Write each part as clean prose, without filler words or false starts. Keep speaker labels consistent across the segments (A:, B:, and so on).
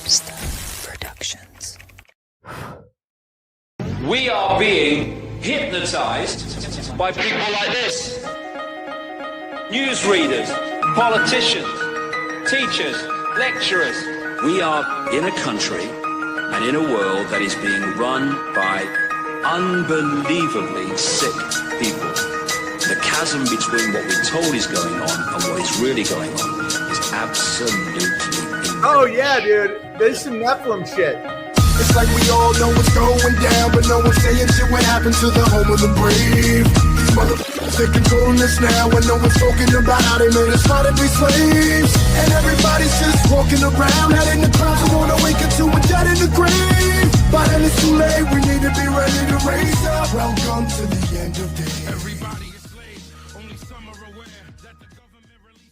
A: TOPLOBSTA Productions.
B: We are being hypnotized by people like this. Newsreaders, politicians, teachers, lecturers. We are in a country and in a world that is being run by unbelievably sick people. The chasm between what we're told is going on and what is really going on is absolutely incredible.
C: Oh yeah, dude. There's some Nephilim shit.
D: It's like we all know what's going down, but no one's saying shit what happened to the home of the brave. These motherfuckers, they're controlling us now, and no one's talking about how they made us fight and be slaves. And everybody's just walking around, head in the clouds, and wanna wake up to a dead in the grave. But then it's too late, we need to be ready to raise up. Welcome to the end of days. Everybody is slaves, only some are aware that the government released.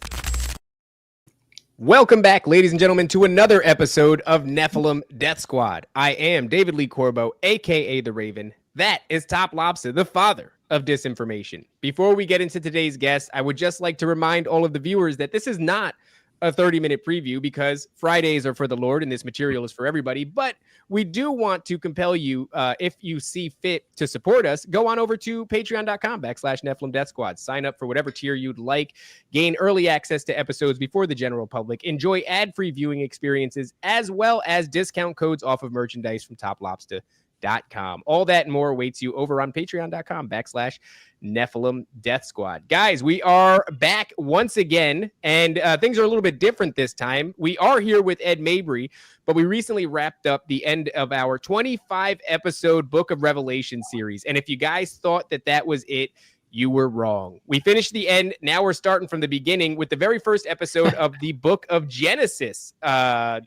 E: Welcome back, ladies and gentlemen, to another episode of Nephilim Death Squad. I am David Lee Corbo, aka The Raven. That is TOPLOBSTA, the father of disinformation. Before we get into today's guest, I would just like to remind all of the viewers that this is not a 30-minute preview because Fridays are for the Lord and this material is for everybody. But we do want to compel you, if you see fit to support us, go on over to patreon.com/NephilimDeathSquad. Sign up for whatever tier you'd like. Gain early access to episodes before the general public. Enjoy ad-free viewing experiences as well as discount codes off of merchandise from TOPLOBSTA.com. All that and more awaits you over on patreon.com/NephilimDeathSquad. Guys, we are back once again, and things are a little bit different this time. We are here with Ed Mabrie, but we recently wrapped up the end of our 25-episode Book of Revelation series. And if you guys thought that that was it, you were wrong. We finished the end. Now we're starting from the beginning with the very first episode of the Book of Genesis.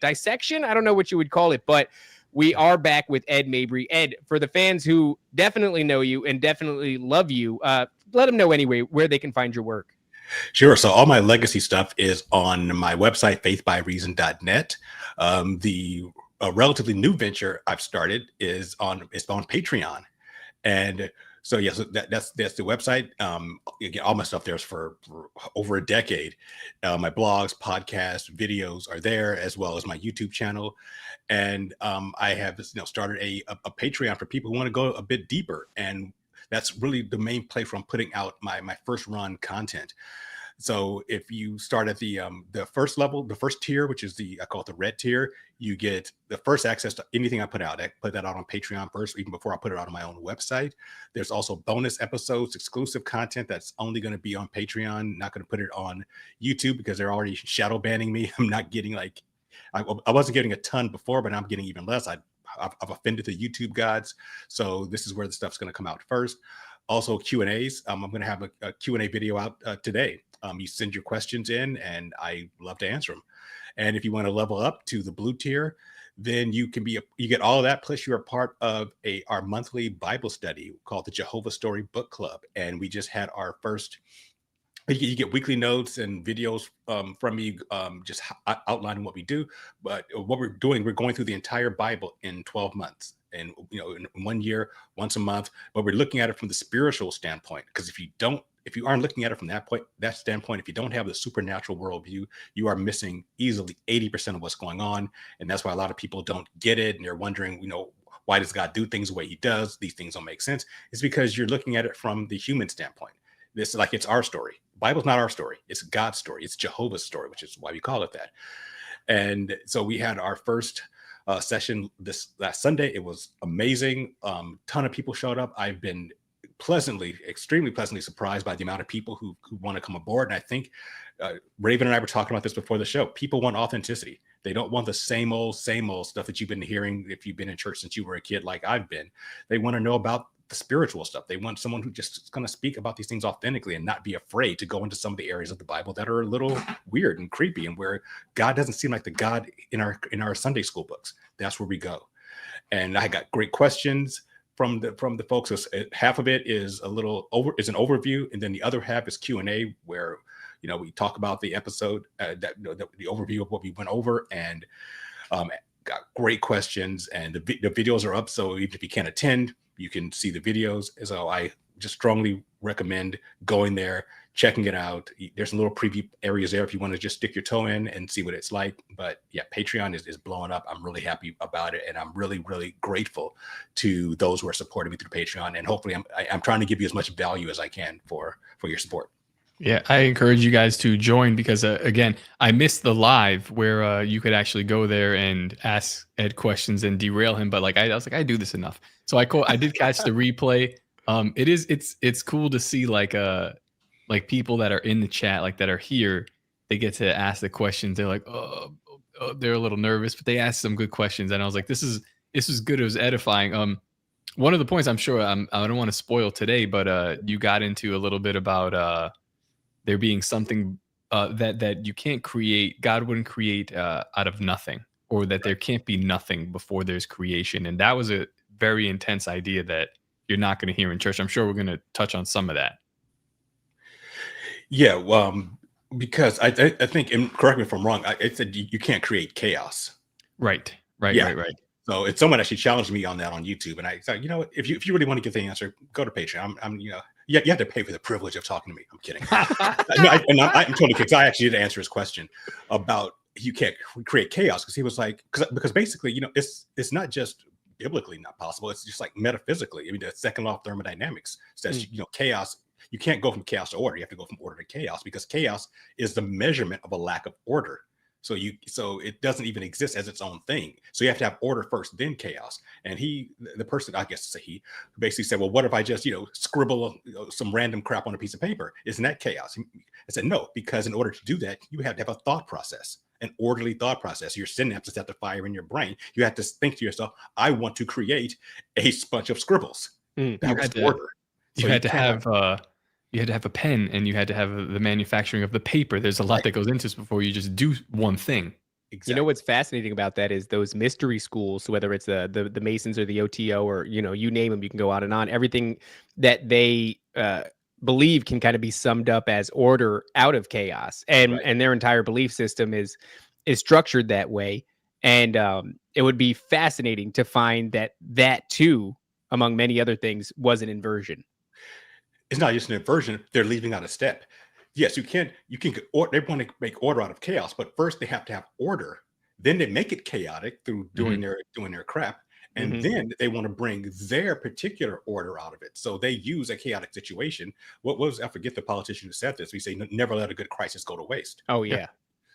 E: Dissection? I don't know what you would call it, but we are back with Ed Mabrie. Ed, for the fans who definitely know you and definitely love you, let them know anyway where they can find your work.
F: Sure. So all my legacy stuff is on my website, faithbyreason.net. The relatively new venture I've started is on Patreon. And so, yes, that's the website. Again, all my stuff there's for over a decade. My blogs, podcasts, videos are there, as well as my YouTube channel. And I have started a Patreon for people who want to go a bit deeper. And that's really the main place where I'm putting out my first run content. So if you start at the first level, the first tier, which is I call it the red tier, you get the first access to anything I put out. I put that out on Patreon first, even before I put it out on my own website. There's also bonus episodes, exclusive content that's only going to be on Patreon. Not going to put it on YouTube because they're already shadow banning me. I'm not getting I wasn't getting a ton before, but I'm getting even less. I've offended the YouTube gods. So this is where the stuff's going to come out first. Also Q&As. I'm going to have a Q&A video out today. You send your questions in and I love to answer them. And if you want to level up to the blue tier, then you get all of that. Plus you're a part of our monthly Bible study called the Jehovah Story Book Club. And we just had our first. You get weekly notes and videos from me just outlining what we do. But what we're doing, we're going through the entire Bible in 12 months. And, in 1 year, once a month. But we're looking at it from the spiritual standpoint. Because if you aren't looking at it from that standpoint, if you don't have the supernatural worldview, you are missing easily 80% of what's going on. And that's why a lot of people don't get it. And they're wondering, why does God do things the way he does? These things don't make sense. It's because you're looking at it from the human standpoint. This is like it's our story. Bible's not our story. It's God's story. It's Jehovah's story, which is why we call it that. And so we had our first session this last Sunday. It was amazing. Ton of people showed up. I've been extremely pleasantly surprised by the amount of people who want to come aboard. And I think Raven and I were talking about this before the show. People want authenticity. They don't want the same old stuff that you've been hearing if you've been in church since you were a kid, like I've been. They want to know about the spiritual stuff. They want someone who just is going to speak about these things authentically and not be afraid to go into some of the areas of the Bible that are a little weird and creepy and where God doesn't seem like the God in our Sunday school books. That's where we go. And I got great questions from the folks. Half of it is an overview, and then the other half is Q&A where we talk about the episode, the overview of what we went over, and got great questions. And the videos are up, so even if you can't attend, you can see the videos. So I just strongly recommend going there, checking it out. There's some little preview areas there if you want to just stick your toe in and see what it's like. But yeah, Patreon is blowing up. I'm really happy about it, and I'm really, really grateful to those who are supporting me through Patreon. And hopefully, I'm trying to give you as much value as I can for your support.
G: Yeah, I encourage you guys to join because, again, I missed the live where you could actually go there and ask Ed questions and derail him. But I was like, I do this enough. So I did catch the replay. It's cool to see like people that are in the chat, like that are here, they get to ask the questions. They're like, oh, they're a little nervous, but they asked some good questions. And I was like, this is good. It was edifying. One of the points I don't want to spoil today, but you got into a little bit about there being something that you can't create. God wouldn't create out of nothing, or that there can't be nothing before there's creation. And that was a very intense idea that you're not going to hear in church. I'm sure we're going to touch on some of that.
F: Yeah, because I think, and correct me if I'm wrong, I said you can't create chaos.
G: Right.
F: So it's someone actually challenged me on that on YouTube, and I said, you know what, if you really want to get the answer, go to Patreon. I'm you have to pay for the privilege of talking to me. I'm kidding. I'm totally kidding. I actually did answer his question about you can't create chaos, because he was like, because basically, it's not just biblically not possible. It's just like metaphysically. I mean, the second law of thermodynamics says, chaos. You can't go from chaos to order. You have to go from order to chaos, because chaos is the measurement of a lack of order. So it doesn't even exist as its own thing. So you have to have order first, then chaos. And the person, I guess he basically said, well, what if I just, scribble some random crap on a piece of paper? Isn't that chaos? I said, no, because in order to do that, you have to have a thought process, an orderly thought process. Your synapses have to fire in your brain. You have to think to yourself, I want to create a bunch of scribbles. That was order.
G: You had to have a pen, and you had to have the manufacturing of the paper. There's a lot that goes into this before you just do one thing.
E: Exactly. You know what's fascinating about that is those mystery schools, whether it's the Masons or the OTO, or you name them, you can go on and on. Everything that they believe can kind of be summed up as order out of chaos, and their entire belief system is structured that way. And it would be fascinating to find that too, among many other things, was an inversion.
F: It's not just an inversion. They're leaving out a step. Yes, they want to make order out of chaos, but first they have to have order. Then they make it chaotic through doing their crap. And then they want to bring their particular order out of it. So they use a chaotic situation. I forget the politician who said this. We say, never let a good crisis go to waste.
E: Oh yeah.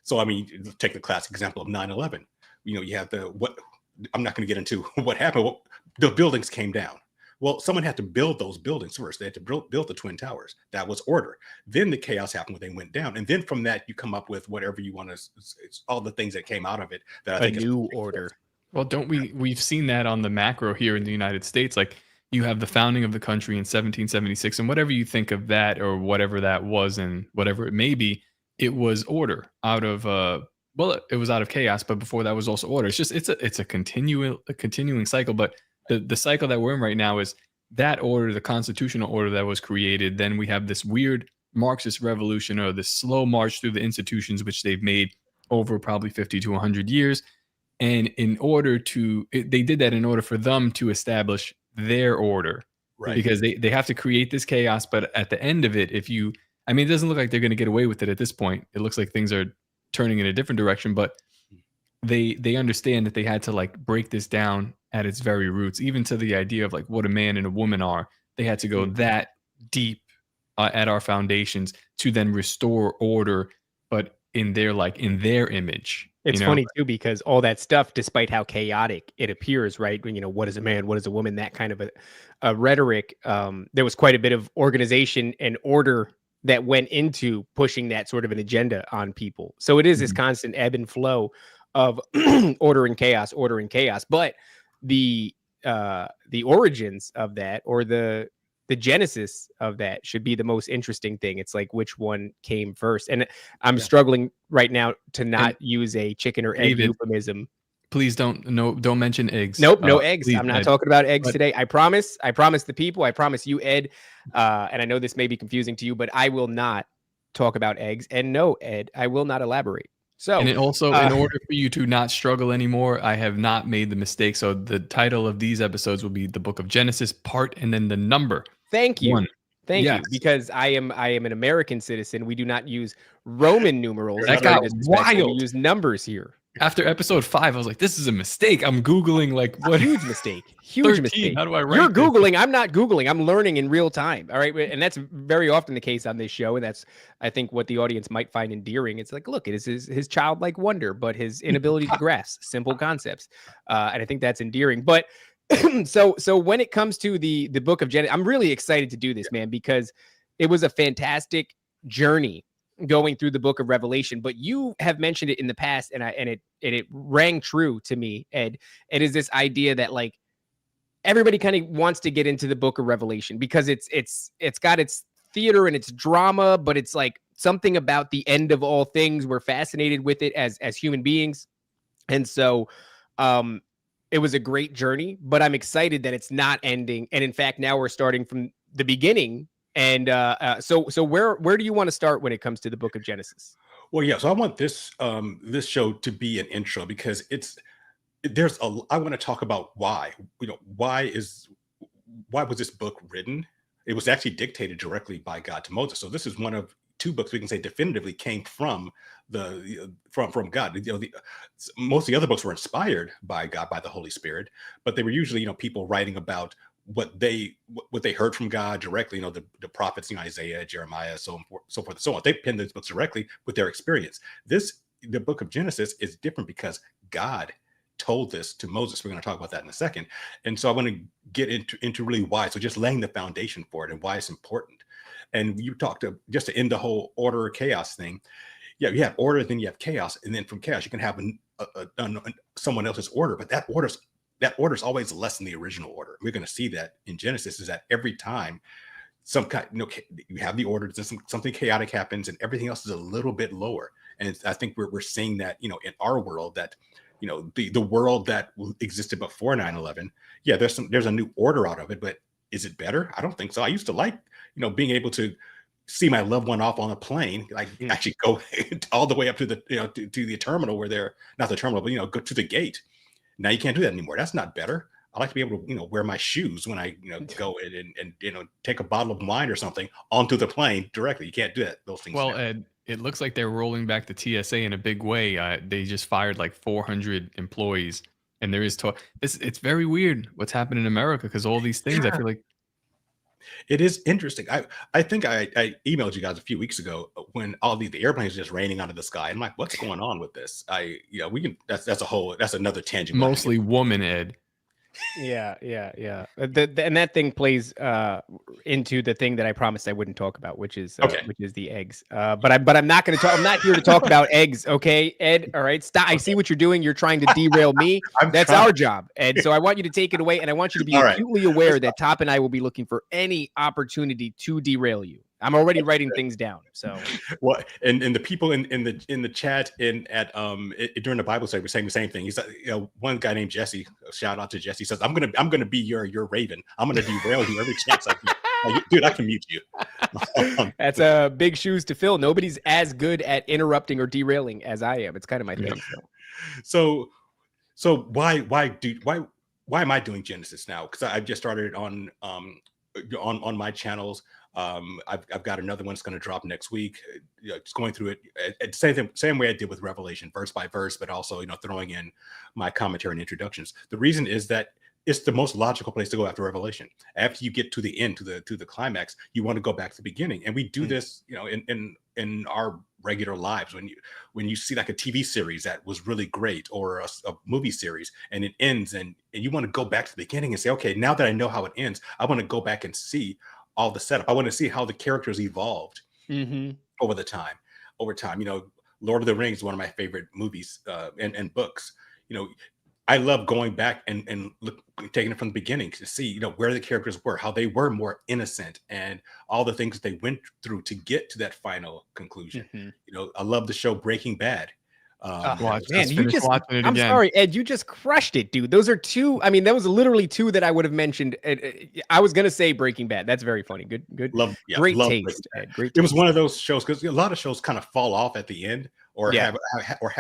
F: So, I mean, take the classic example of 9/11. You have I'm not going to get into what happened. Well, the buildings came down. Well, someone had to build those buildings first. They had to build the Twin Towers. That was order. Then the chaos happened when they went down. And then from that, you come up with whatever you want to, it's all the things that came out of it. That I think
E: new order.
G: Well, we've seen that on the macro here in the United States. Like, you have the founding of the country in 1776, and whatever you think of that, or whatever that was, and whatever it may be, it was order out of, it was out of chaos, but before that was also order. It's just, it's a continuing cycle, but the cycle that we're in right now is that order, the constitutional order that was created. Then we have this weird Marxist revolution, or this slow march through the institutions, which they've made over probably 50 to 100 years. And they did that in order for them to establish their order, right? Because they have to create this chaos. But at the end of it, it doesn't look like they're going to get away with it at this point. It looks like things are turning in a different direction, but they understand that they had to break this down at its very roots, even to the idea of what a man and a woman are. They had to go that deep at our foundations to then restore order, but in their image.
E: It's funny too, because all that stuff, despite how chaotic it appears, right? When what is a man, what is a woman, that kind of a rhetoric, there was quite a bit of organization and order that went into pushing that sort of an agenda on people. So it is this constant ebb and flow of order and chaos. But the origins of that, or the genesis of that, should be the most interesting thing. It's like, which one came first? And I'm struggling right now to not use a chicken or egg euphemism.
G: Please don't mention eggs.
E: Nope, no eggs. I'm not talking about eggs today. I promise the people. I promise you, Ed. And I know this may be confusing to you, but I will not talk about eggs. And no, Ed, I will not elaborate. So,
G: and it also, in order for you to not struggle anymore, I have not made the mistake. So the title of these episodes will be the Book of Genesis, part, and then the number.
E: Thank you.
G: 1.
E: Thank
G: Yes.
E: you, because I am an American citizen. We do not use Roman numerals.
G: That
E: It's very
G: got
E: disrespectful. We
G: wild.
E: use numbers here.
G: After episode 5, I was like, this is a mistake. I'm Googling like what
E: Huge mistake. Huge
G: 13,
E: mistake.
G: how do I
E: You're
G: write this?
E: Googling. I'm not Googling. I'm learning in real time. All right. And that's very often the case on this show. And that's, I think, what the audience might find endearing. It's like, look, it is his childlike wonder, but his inability to grasp simple concepts. And I think that's endearing. But so when it comes to the book of Genesis, I'm really excited to do this, man, because it was a fantastic journey going through the book of Revelation. But you have mentioned it in the past, and it rang true to me, Ed. It is this idea that like everybody kind of wants to get into the book of Revelation because it's got its theater and its drama, but it's like something about the end of all things. We're fascinated with it as human beings. And so it was a great journey, but I'm excited that it's not ending. And in fact, now we're starting from the beginning. And so where do you want to start when it comes to the book of Genesis?
F: Well, yeah. So I want this show to be an intro because I want to talk about why. Why was this book written? It was actually dictated directly by God to Moses. So this is one of 2 books we can say definitively came from from God. Most of the other books were inspired by God, by the Holy Spirit, but they were usually people writing about what they heard from God directly. The prophets, Isaiah, Jeremiah, so forth and so on. They penned those books directly with their experience. The book of Genesis is different because God told this to Moses. We're going to talk about that in a second. And so I want to get into really why. So just laying the foundation for it and why it's important. And you talked just to end the whole order or chaos thing. Yeah, you have order, then you have chaos, and then from chaos you can have someone else's order, but that order is always less than the original order. We're going to see that in Genesis is that every time some kind, you have the order, something chaotic happens, and everything else is a little bit lower. And I think we're seeing that in our world that the world that existed before 9/11. Yeah, there's a new order out of it, but is it better? I don't think so. I used to like being able to see my loved one off on a plane, like actually go all the way up to the to the terminal where they're not the terminal, but go to the gate. Now you can't do that anymore. That's not better. I like to be able to wear my shoes when I go in and take a bottle of wine or something onto the plane directly. You can't do that. Those things.
G: Well, Ed, it looks like they're rolling back the TSA in a big way. They just fired like 400 employees, and there is talk. It's very weird what's happening in America because all these things. I feel like
F: it is interesting. I think I emailed you guys a few weeks ago when all the airplanes are just raining out of the sky. I'm like, what's going on with this? We can. That's another tangent.
G: Mostly woman, Ed.
E: Yeah. And that thing plays into the thing that I promised I wouldn't talk about, which is the eggs. But I'm not going to talk. I'm not here to talk about eggs. Okay, Ed. All right, stop. I see what you're doing. You're trying to derail me. That's our job, Ed. So I want you to take it away, and I want you to be acutely aware that Top and I will be looking for any opportunity to derail you. I'm already writing things down. So
F: well, and the people in the chat during the Bible study were saying the same thing. He's one guy named Jesse. Shout out to Jesse. Says I'm gonna be your raven. I'm gonna derail you every chance I can. Dude, I can mute you.
E: That's big shoes to fill. Nobody's as good at interrupting or derailing as I am. It's kind of my thing.
F: So why am I doing Genesis now? Because I've just started on my channels. I've got another one that's going to drop next week. Just going through it, same way I did with Revelation, verse by verse, but also throwing in my commentary and introductions. The reason is that it's the most logical place to go after Revelation. After you get to the end, to the climax, you want to go back to the beginning, and we do this, in our regular lives. When you see like a TV series that was really great, or a movie series, and it ends, and you want to go back to the beginning and say, okay, now that I know how it ends, I want to go back and see all the setup. I want to see how the characters evolved over time. Lord of the Rings is one of my favorite movies and books. I love going back and taking it from the beginning to see, where the characters were, how they were more innocent, and all the things they went through to get to that final conclusion. I love the show Breaking Bad.
E: I'm sorry, Ed, you just crushed it, dude. Those are 2. I mean, that was literally 2 that I would have mentioned. I was going to say Breaking Bad. That's very funny. Good. Great taste, Ed. Great taste.
F: It was one of those shows, because a lot of shows kind of fall off at the end, or have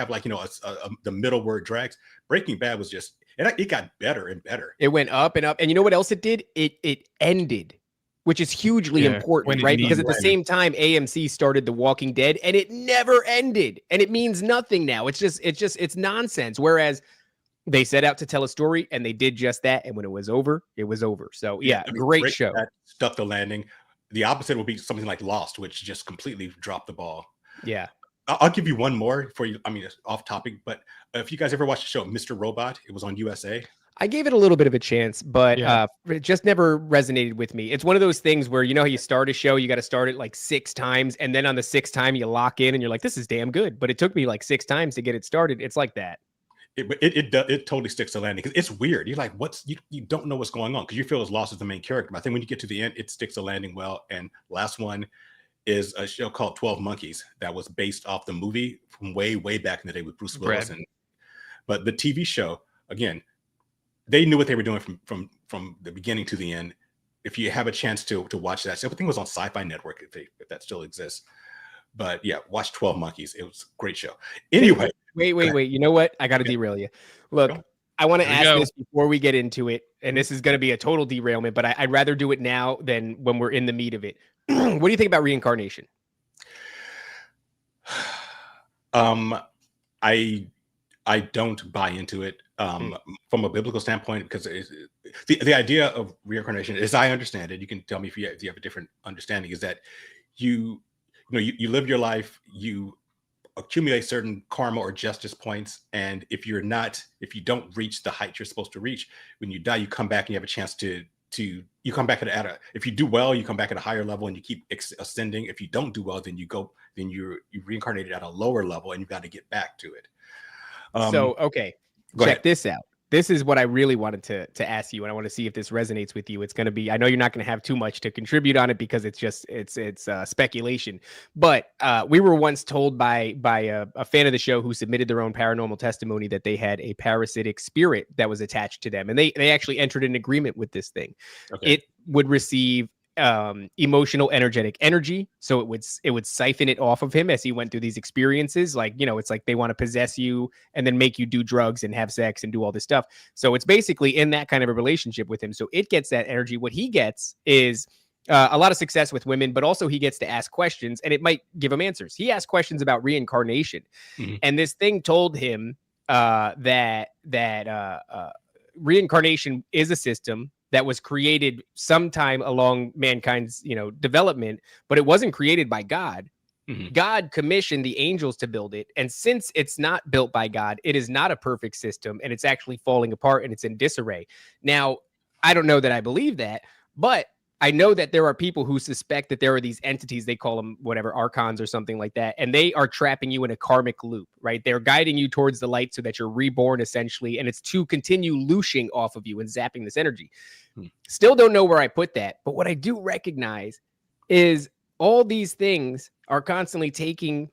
F: like, the middle where it drags. Breaking Bad was just, it got better and better.
E: It went up and up. And you know what else it did? It ended which is hugely
G: when
E: important,
G: it
E: right? Because at
G: means-
E: the same time, AMC started The Walking Dead, and it never ended, and it means nothing now. It's nonsense. Whereas they set out to tell a story, and they did just that. And when it was over, it was over. So yeah,
F: I mean,
E: great show.
F: That stuck the landing. The opposite would be something like Lost, which just completely dropped the ball.
E: Yeah.
F: I'll give you one more for you. I mean, it's off topic, but if you guys ever watched the show Mr. Robot, it was on USA.
E: I gave it a little bit of a chance, but
G: Yeah.
E: it just never resonated with me. It's one of those things where, you know how you start a show, you got to start it like 6 times, and then on the 6th time you lock in and you're like, this is damn good. But it took me like 6 times to get it started. It's like that.
F: It totally sticks to landing because it's weird. You're like, you don't know what's going on because you feel as lost as the main character. But I think when you get to the end, it sticks to landing well. And last one is a show called 12 Monkeys that was based off the movie from way back in the day with Bruce Willis. But the TV show, again, they knew what they were doing from the beginning to the end. If you have a chance to watch that, everything was on Sci-Fi Network if that still exists. But yeah, watch 12 Monkeys. It was a great show. Anyway.
E: Wait. You know what? I got to derail you. Look, I want to ask this before we get into it, and this is going to be a total derailment, but I'd rather do it now than when we're in the meat of it. What do you think about reincarnation?
F: I don't buy into it from a biblical standpoint because the idea of reincarnation, as I understand it, you can tell me if you have a different understanding, is that you live your life, you accumulate certain karma or justice points, and if you don't reach the height you're supposed to reach, when you die, you come back and you have a chance to you come back if you do well, you come back at a higher level and you keep ascending. If you don't do well, then you're reincarnated at a lower level and you've got to get back to it.
E: So okay, check this out. This is what I really wanted to ask you, and I want to see if this resonates with you. It's going to be, I know you're not going to have too much to contribute on it because it's speculation. But we were once told by a fan of the show who submitted their own paranormal testimony that they had a parasitic spirit that was attached to them, and they actually entered an agreement with this thing. Okay. It would receive emotional energetic energy, so it would siphon it off of him as he went through these experiences. Like, it's like they want to possess you and then make you do drugs and have sex and do all this stuff. So it's basically in that kind of a relationship with him. So it gets that energy. What he gets is a lot of success with women, but also he gets to ask questions and it might give him answers. He asked questions about reincarnation, and this thing told him that reincarnation is a system that was created sometime along mankind's, development, but it wasn't created by God. God commissioned the angels to build it. And since it's not built by God, it is not a perfect system and it's actually falling apart and it's in disarray. Now, I don't know that I believe that, but I know that there are people who suspect that there are these entities, they call them whatever, archons or something like that, and they are trapping you in a karmic loop, right? They're guiding you towards the light so that you're reborn essentially, and it's to continue looshing off of you and zapping this energy. Still don't know where I put that, but what I do recognize is all these things are constantly taking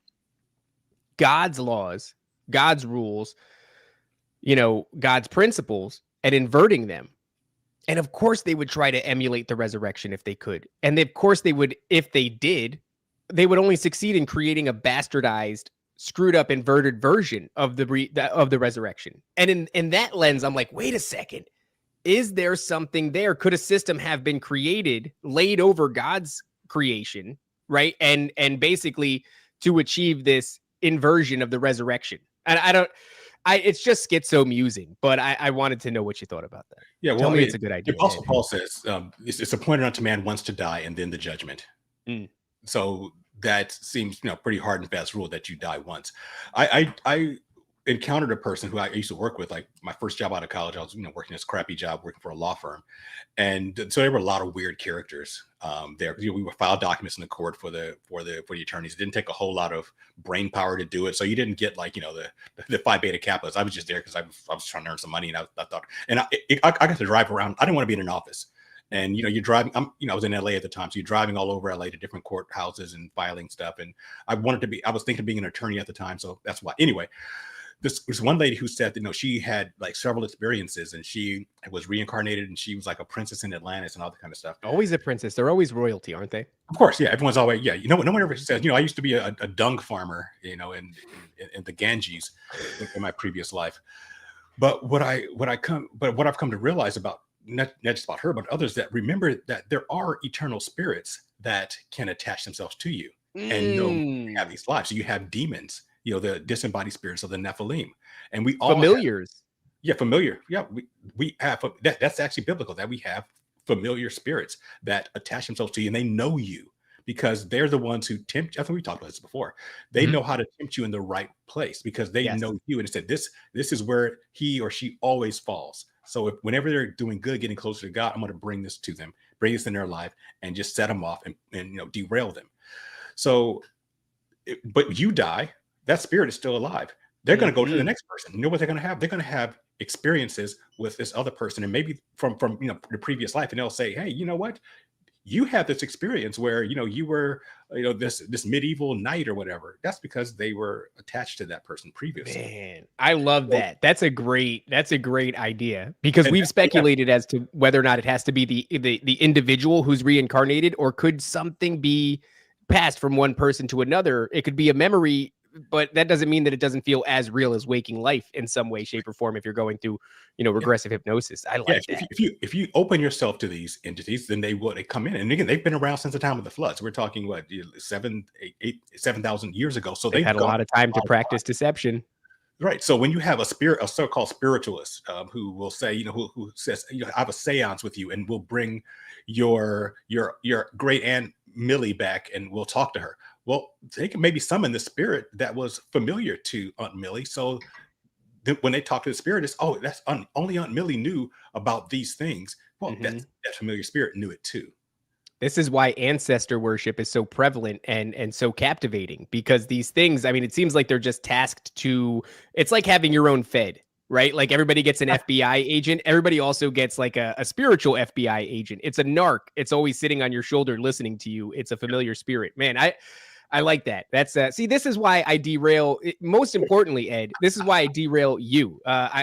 E: God's laws, God's rules, God's principles, and inverting them. And of course they would try to emulate the resurrection if they could. And of course they would, if they did, they would only succeed in creating a bastardized, screwed up, inverted version of the resurrection. And in that lens, I'm like, wait a second. Is there something there? Could a system have been created, laid over God's creation, right? And basically to achieve this inversion of the resurrection. And it's just schizo-musing, but I wanted to know what you thought about that.
F: Yeah, well,
E: Tell me it's a good idea.
F: Apostle Paul says it's appointed unto man once to die and then the judgment. So that seems pretty hard and fast rule that you die once. I encountered a person who I used to work with, like my first job out of college. I was working this crappy job working for a law firm, and so there were a lot of weird characters there. We would file documents in the court for the attorneys. It didn't take a whole lot of brain power to do it, so you didn't get like the Phi Beta Kappas. I was just there because I was trying to earn some money, and I thought, and I got to drive around. I didn't want to be in an office. And you're driving. I was in LA at the time, so you're driving all over LA to different courthouses and filing stuff. And I was thinking of being an attorney at the time, so that's why. Anyway, there's one lady who said that she had like several experiences, and she was reincarnated, and she was like a princess in Atlantis and all that kind of stuff.
E: Always a princess. They're always royalty, aren't they?
F: Of course, yeah. Everyone's always no one ever says. I used to be a dung farmer, in the Ganges in my previous life. But what I've come to realize about not just about her, but others, that remember that there are eternal spirits that can attach themselves to you and know you have these lives. So you have demons, the disembodied spirits of the Nephilim, and we all
E: Familiars.
F: familiar. Yeah, we have that's actually biblical, that we have familiar spirits that attach themselves to you, and they know you because they're the ones who tempt. I think we talked about this before. They know how to tempt you in the right place because they know you, and it said this is where he or she always falls. So whenever they're doing good, getting closer to God, I'm going to bring this to them, bring this in their life, and just set them off and derail them. So, but you die, that spirit is still alive. They're going to go to the next person. You know what they're going to have? They're going to have experiences with this other person, and maybe from the previous life, and they'll say, hey, you know what? You had this experience where you were this medieval knight or whatever. That's because they were attached to that person previously.
E: Man, I love that. That's a great idea, because we've speculated as to whether or not it has to be the individual who's reincarnated, or could something be passed from one person to another. It could be a memory, but that doesn't mean that it doesn't feel as real as waking life in some way, shape, or form if you're going through, regressive hypnosis. I like that.
F: If you open yourself to these entities, then they come in. And again, they've been around since the time of the floods. We're talking 7,000 years ago. So they've
E: had a lot of time to practice deception.
F: Right. So when you have a so-called spiritualist who will say, who says, I have a seance with you, and we'll bring your great aunt Millie back, and we'll talk to her. Well, they can maybe summon the spirit that was familiar to Aunt Millie. So when they talk to the spirit, it's, that's only Aunt Millie knew about these things. Well, that familiar spirit knew it too.
E: This is why ancestor worship is so prevalent and so captivating, because these things, I mean, it seems like they're just tasked to, it's like having your own Fed, right? Like everybody gets an FBI agent. Everybody also gets like a spiritual FBI agent. It's a narc. It's always sitting on your shoulder, listening to you. It's a familiar spirit, man. I like that. That's see, this is why I derail. Most importantly, Ed, this is why I derail you.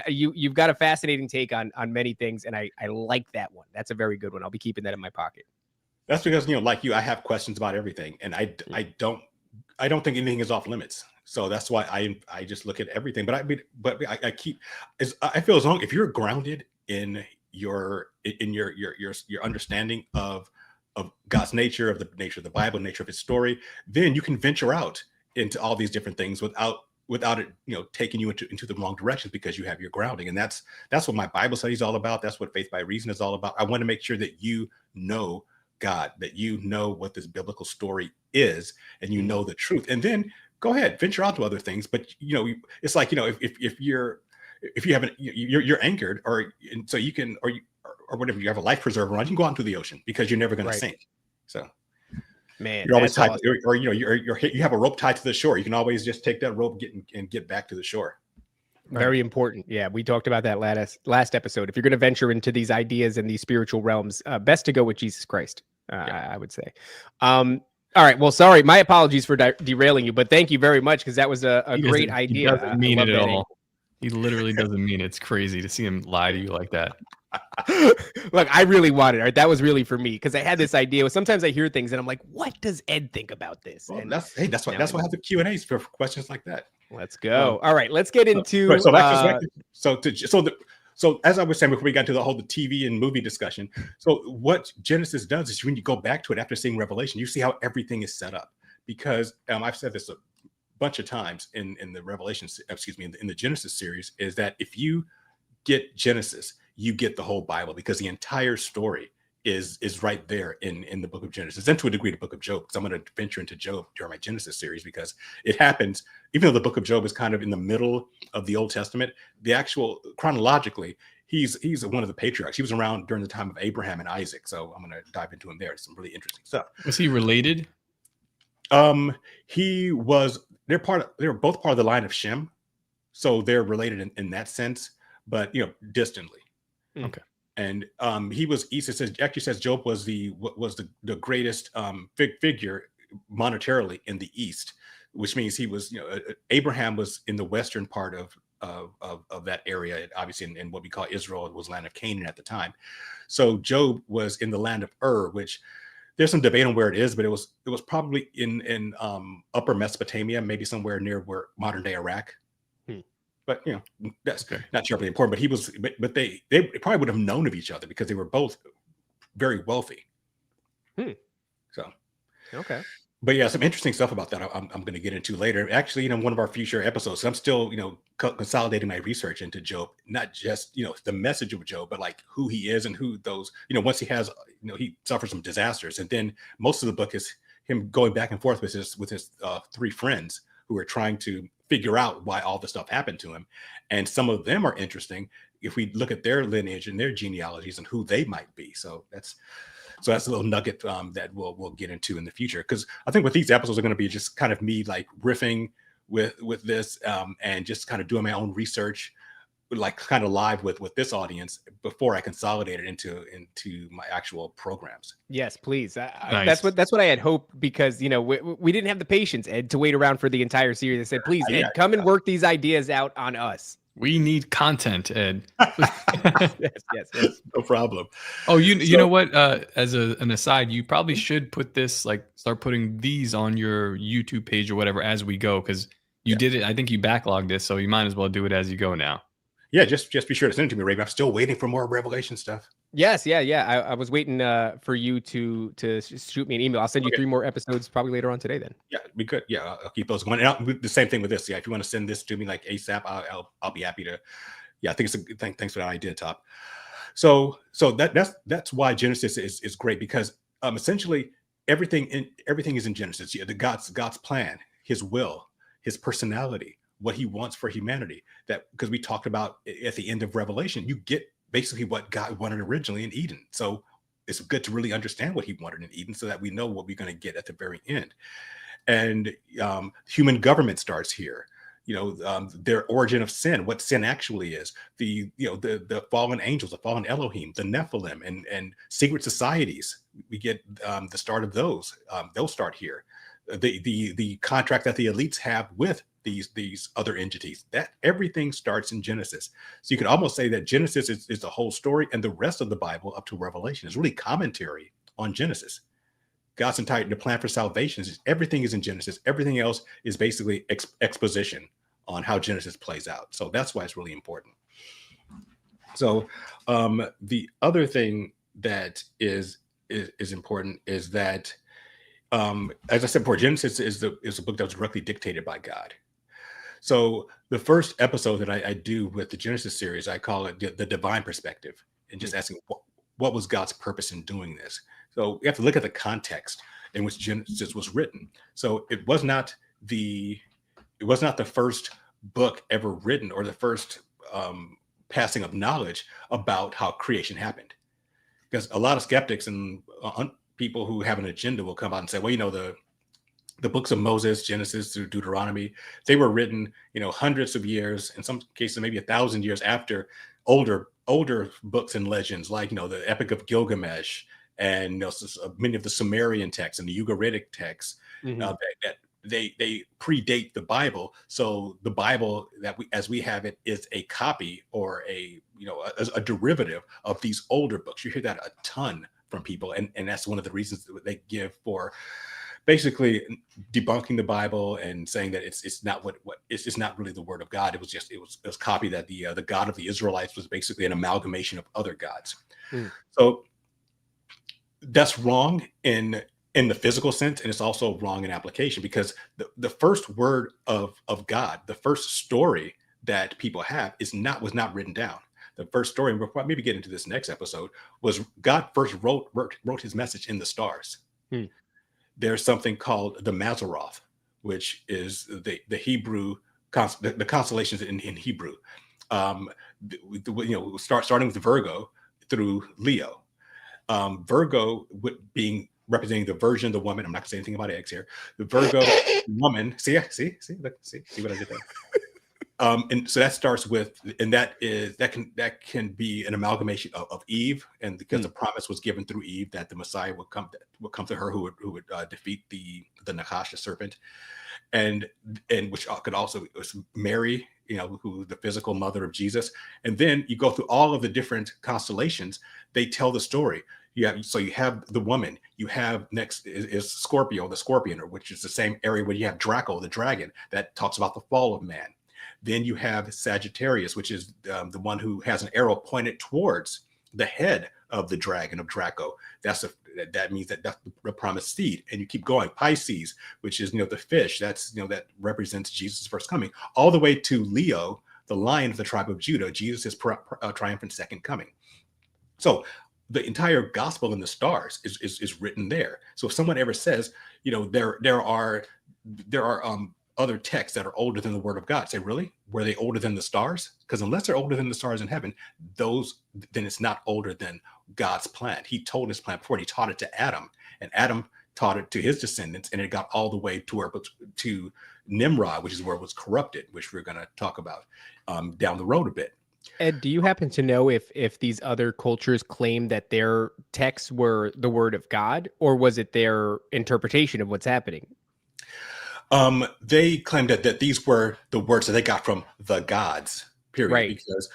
E: You've got a fascinating take on many things, and I like that one. That's a very good one. I'll be keeping that in my pocket.
F: That's because like you, I have questions about everything, and I don't think anything is off limits. So that's why I just look at everything. But I feel as long if you're grounded in your understanding of God's nature, of the nature of the Bible, nature of His story, then you can venture out into all these different things without it, taking you into the wrong directions, because you have your grounding. And that's what my Bible study is all about. That's what Faith by Reason is all about. I want to make sure that you know God, that you know what this biblical story is, and you know the truth. And then go ahead, venture out to other things. But it's like if you're anchored, or so you can, or whatever, you have a life preserver on, you can go out into the ocean because you're never going to sink. So,
E: man,
F: you're always tied, awesome. or you have a rope tied to the shore. You can always just take that rope and get back to the shore.
E: Very important. Yeah, we talked about that last episode. If you're going to venture into these ideas and these spiritual realms, best to go with Jesus Christ, I would say. All right. Well, sorry. My apologies for derailing you, but thank you very much, because that was a great idea.
G: He doesn't mean it at all. He literally doesn't mean it. It's crazy to see him lie to you like that.
E: Look, I really wanted it. Right? That was really for me, because I had this idea. Sometimes I hear things and I'm like, what does Ed think about this?
F: Well, that's why I have the Q&As for questions like that.
E: Let's go. All right, let's get into.
F: Right, so as I was saying before we got into the TV and movie discussion, so what Genesis does is when you go back to it after seeing Revelation, you see how everything is set up. Because I've said this a bunch of times in the Revelation, in the Genesis series, is that if you get Genesis, you get the whole Bible, because the entire story is right there in the book of Genesis, and to a degree the book of Job, because I'm going to venture into Job during my Genesis series, because it happens, even though the book of Job is kind of in the middle of the Old Testament, the actual chronologically, he's one of the patriarchs. He was around during the time of Abraham and Isaac. So I'm going to dive into him there. It's some really interesting stuff.
G: Was he related?
F: He was, they were both part of the line of Shem. So they're related in that sense, but distantly.
G: Okay.
F: And he was East. It actually says Job was the greatest figure monetarily in the East, which means he was, Abraham was in the western part of that area, obviously in what we call Israel. It was land of Canaan at the time. So Job was in the land of Ur, which there's some debate on where it is, but it was probably in upper Mesopotamia, maybe somewhere near where modern day Iraq. but that's
G: Okay.
F: not terribly important. But he was, but they probably would have known of each other because they were both very wealthy. So
E: Okay.
F: but yeah, some interesting stuff about that I'm going to get into later. Actually, one of our future episodes, I'm still, consolidating my research into Job, not just, the message of Job, but like who he is and who those, once he has, he suffers some disasters. And then most of the book is him going back and forth with his three friends who are trying to figure out why all this stuff happened to him. And some of them are interesting if we look at their lineage and their genealogies and who they might be. So that's a little nugget that we'll get into in the future, because I think with these episodes are going to be just kind of me like riffing with this and just kind of doing my own research, like kind of live with this audience before I consolidate it into my actual programs.
E: Yes, please.
G: Nice.
E: That's what I had hoped, because we didn't have the patience, Ed, to wait around for the entire series. I said, please, Ed, come and work these ideas out on us.
G: We need content, Ed.
E: Yes.
F: No problem.
G: Oh, you know what? As an aside, you probably should put this, like, start putting these on your YouTube page or whatever as we go, because you did it. I think you backlogged this, so you might as well do it as you go now.
F: Yeah, just be sure to send it to me, Raven. I'm still waiting for more Revelation stuff.
E: Yes, yeah. I was waiting for you to shoot me an email. I'll send you 3 more episodes probably later on today then. Yeah,
F: we could. Yeah, I'll keep those going. And I'll do the same thing with this. Yeah, if you want to send this to me like ASAP, I'll be happy to. Yeah, I think it's a good thing. Thanks for that idea, Top. So that's why Genesis is great, because essentially everything is in Genesis. Yeah, God's plan, His will, His personality, what He wants for humanity. That, because we talked about at the end of Revelation, you get basically what God wanted originally in Eden. So it's good to really understand what He wanted in Eden, so that we know what we're going to get at the very end. And human government starts here. Their origin of sin, what sin actually is, the fallen angels, the fallen Elohim, the Nephilim, and secret societies. We get the start of those. They'll start here. The contract that the elites have with these other entities, that everything starts in Genesis. So you could almost say that Genesis is the whole story, and the rest of the Bible up to Revelation is really commentary on Genesis. God's entire plan for salvation is everything is in Genesis. Everything else is basically exposition on how Genesis plays out. So that's why it's really important. So the other thing that is important is that, as I said before, Genesis is a book that was directly dictated by God. So the first episode that I do with the Genesis series, I call it the divine perspective, and just asking what was God's purpose in doing this. So you have to look at the context in which Genesis was written. So it was not the first book ever written, or the first passing of knowledge about how creation happened. Because a lot of skeptics and people who have an agenda will come out and say, well, the books of Moses, Genesis through Deuteronomy, they were written, hundreds of years, in some cases maybe 1,000 years after older books and legends, like the Epic of Gilgamesh, and many of the Sumerian texts and the Ugaritic texts, that they predate the Bible. So the Bible as we have it is a copy, or a derivative of these older books. You hear that a ton from people, and that's one of the reasons that they give for basically debunking the Bible and saying that it's not it's not really the word of God. It was copy, that the God of the Israelites was basically an amalgamation of other gods. So that's wrong in the physical sense, and it's also wrong in application, because the first word of God, the first story that people have was not written down. The first story, and we'll maybe get into this next episode, was God first wrote His message in the stars. There's something called the Mazzaroth, which is the Hebrew the constellations in Hebrew. Starting with Virgo through Leo. Virgo being representing the Virgin, the woman. I'm not gonna say anything about eggs here. The Virgo woman. See what I did there. And so that starts with, and that can be an amalgamation of Eve, and because the promise was given through Eve that the Messiah would come to her, who would defeat the Nachash, the serpent, and which could also was Mary, who the physical mother of Jesus. And then you go through all of the different constellations. They tell the story. You have the woman. You have next is Scorpio, the Scorpioner, which is the same area where you have Draco, the dragon, that talks about the fall of man. Then you have Sagittarius, which is the one who has an arrow pointed towards the head of the dragon of Draco. That means that's the promised seed. And you keep going. Pisces, which is the fish. That's that represents Jesus' first coming. All the way to Leo, the lion of the tribe of Judah. Jesus' triumphant second coming. So the entire gospel in the stars is written there. So if someone ever says, there are other texts that are older than the word of God, say, really? Were they older than the stars? Because unless they're older than the stars in heaven, then it's not older than God's plan. He told his plan before, and he taught it to Adam, and Adam taught it to his descendants, and it got all the way to Nimrod, which is where it was corrupted, which we're going to talk about down the road a bit.
E: Ed, do you happen to know if these other cultures claim that their texts were the word of God, or was it their interpretation of what's happening?
F: They claimed that these were the words that they got from the gods, period.
E: Right.
F: Because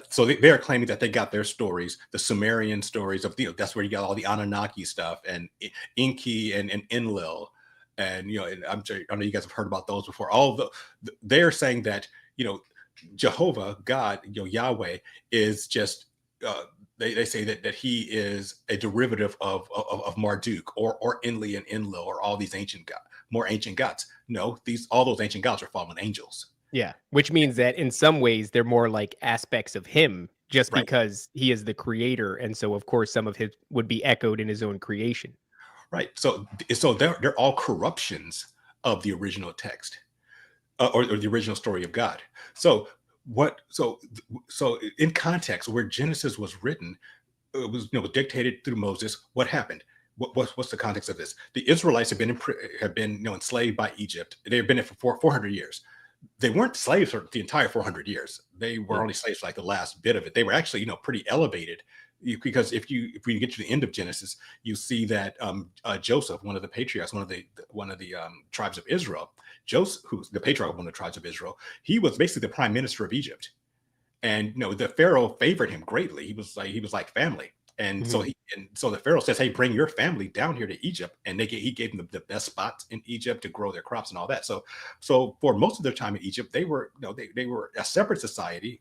F: so they are claiming that they got their stories, the Sumerian stories of that's where you got all the Anunnaki stuff and Enki and Enlil, and and I know you guys have heard about those before. They're saying that Jehovah God, Yahweh is just they say that he is a derivative of Marduk or Enlil and Enlil or all these more ancient gods. No, all those ancient gods are fallen angels.
E: Yeah, which means that in some ways they're more like aspects of him, just
F: Right.
E: because he is the creator, and so of course some of his would be echoed in his own creation.
F: Right. So they're all corruptions of the original text or the original story of God. So in context, where Genesis was written, it was dictated through Moses. What happened? What's the context of this? The Israelites have been enslaved by Egypt. They've been there for 400 years. They weren't slaves for the entire 400 years. They were only slaves for like the last bit of it. They were actually pretty elevated, because if you get to the end of Genesis, you see that Joseph, one of the patriarchs, one of the tribes of Israel, Joseph, who's the patriarch of one of the tribes of Israel, he was basically the prime minister of Egypt, and the Pharaoh favored him greatly. He was like family. And so the Pharaoh says, "Hey, bring your family down here to Egypt," and he gave them the best spots in Egypt to grow their crops and all that. So for most of their time in Egypt, they were they were a separate society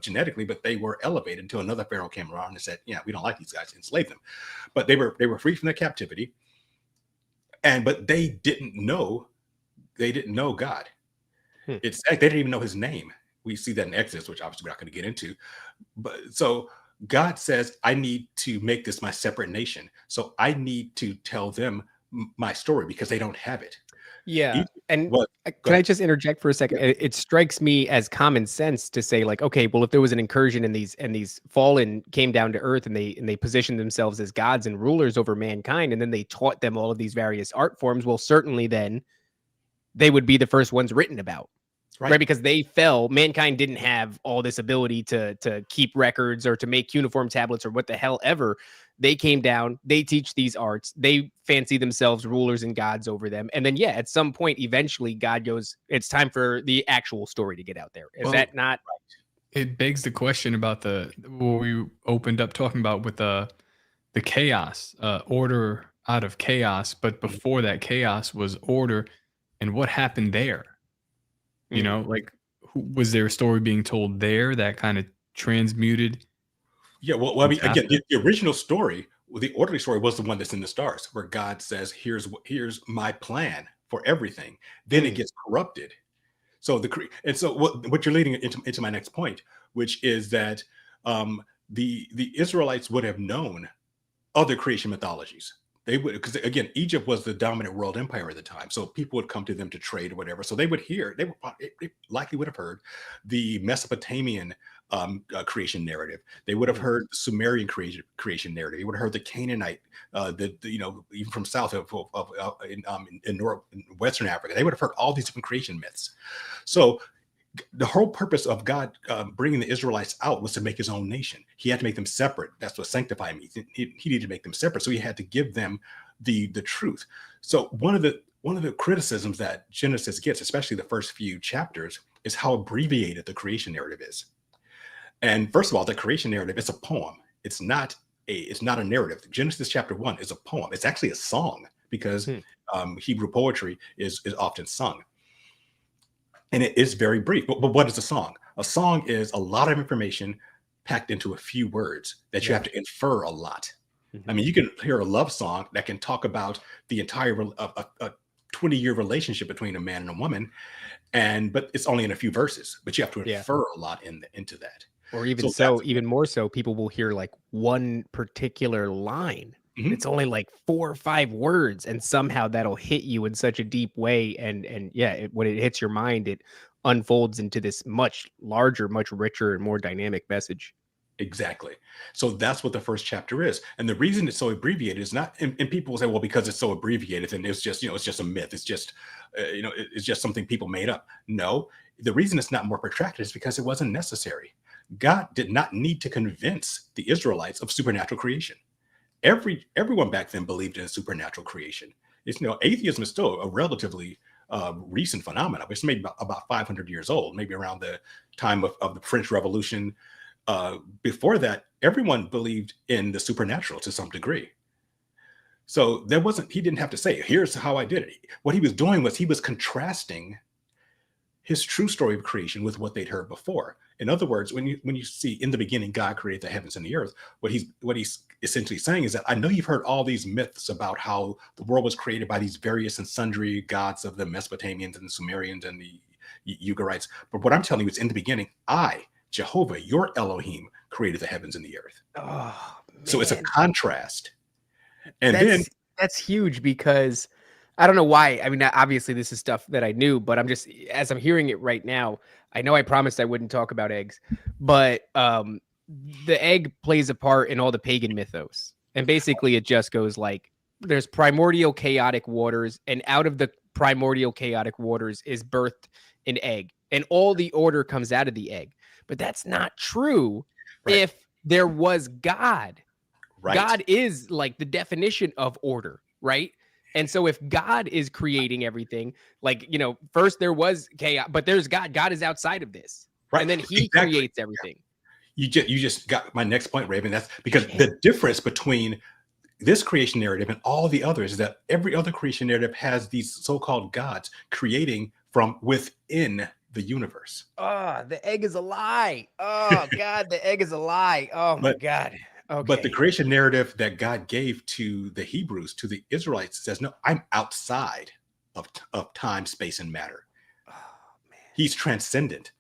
F: genetically, but they were elevated until another Pharaoh came around and said, "Yeah, we don't like these guys, enslave them." But they were free from their captivity, but they didn't know God. It's they didn't even know his name. We see that in Exodus, which obviously we're not going to get into, but so. God says, I need to make this my separate nation. So I need to tell them my story because they don't have it.
E: Yeah. And can I just interject for a second? Yeah. It strikes me as common sense to say, like, okay, well, if there was an incursion and these fallen came down to earth and they positioned themselves as gods and rulers over mankind, and then they taught them all of these various art forms, well, certainly then they would be the first ones written about. Right, because they fell. Mankind didn't have all this ability to keep records or to make cuneiform tablets or what the hell ever. They came down, they teach these arts, they fancy themselves rulers and gods over them. And then, at some point, eventually, God goes, it's time for the actual story to get out there. Is that not right?
G: It begs the question about what we opened up talking about with the chaos, order out of chaos. But before that chaos was order. And what happened there? Was there a story being told there that kind of transmuted?
F: Yeah, well, I mean, again, the original story, the orderly story was the one that's in the stars, where God says, here's my plan for everything. Then it gets corrupted. So what you're leading into my next point, which is that the Israelites would have known other creation mythologies. They would, because again, Egypt was the dominant world empire at the time. So people would come to them to trade or whatever. So they likely would have heard the Mesopotamian creation narrative. They would have heard the Sumerian creation narrative. They would have heard the Canaanite, even from south in Western Africa. They would have heard all these different creation myths. So the whole purpose of God bringing the Israelites out was to make his own nation. He had to make them separate. That's what sanctify means. He needed to make them separate. So he had to give them the truth. So one of the criticisms that Genesis gets, especially the first few chapters, is how abbreviated the creation narrative is. And first of all, the creation narrative is a poem. It's not a narrative. Genesis chapter 1 is a poem. It's actually a song because Hebrew poetry is often sung. And it is very brief. But what is a song? A song is a lot of information packed into a few words that you have to infer a lot. I mean, you can hear a love song that can talk about the entire a 20-year relationship between a man and a woman, but it's only in a few verses. But you have to infer a lot into that.
E: Or even more so, people will hear like one particular line. It's only like 4 or 5 words, and somehow that'll hit you in such a deep way. And when it hits your mind, it unfolds into this much larger, much richer, and more dynamic message.
F: Exactly. So that's what the first chapter is. And the reason it's so abbreviated is not, and people will say, well, because it's so abbreviated, and it's just, it's just a myth. It's just, it's just something people made up. No, the reason it's not more protracted is because it wasn't necessary. God did not need to convince the Israelites of supernatural creation. Everyone back then believed in a supernatural creation. It's, atheism is still a relatively recent phenomenon. It's maybe about 500 years old, maybe around the time of the French Revolution. Before that, everyone believed in the supernatural to some degree. So he didn't have to say, here's how I did it. What he was doing was he was contrasting his true story of creation with what they'd heard before. In other words, when you see in the beginning, God created the heavens and the earth, what he's essentially saying is that I know you've heard all these myths about how the world was created by these various and sundry gods of the Mesopotamians and the Sumerians and the Ugarites. But what I'm telling you is in the beginning, I, Jehovah, your Elohim, created the heavens and the earth.
E: Oh, man.
F: So it's a contrast. And
E: that's huge, because I don't know why. I mean, obviously this is stuff that I knew, but as I'm hearing it right now, I know I promised I wouldn't talk about eggs, but the egg plays a part in all the pagan mythos. And basically it just goes like, there's primordial chaotic waters, and out of the primordial chaotic waters is birthed an egg, and all the order comes out of the egg. But that's not true if there was God. Right. God is like the definition of order, right? And so if God is creating everything, like, first there was chaos, but there's God. God is outside of this. Right. And then he creates everything. You
F: just got my next point, Raven. That's because the difference between this creation narrative and all the others is that every other creation narrative has these so-called gods creating from within the universe.
E: Oh, the egg is a lie. Oh, God, the egg is a lie. Oh, my God. Okay.
F: But the creation narrative that God gave to the Hebrews, to the Israelites, says, no, I'm outside of time, space, and matter. Oh, man. He's transcendent.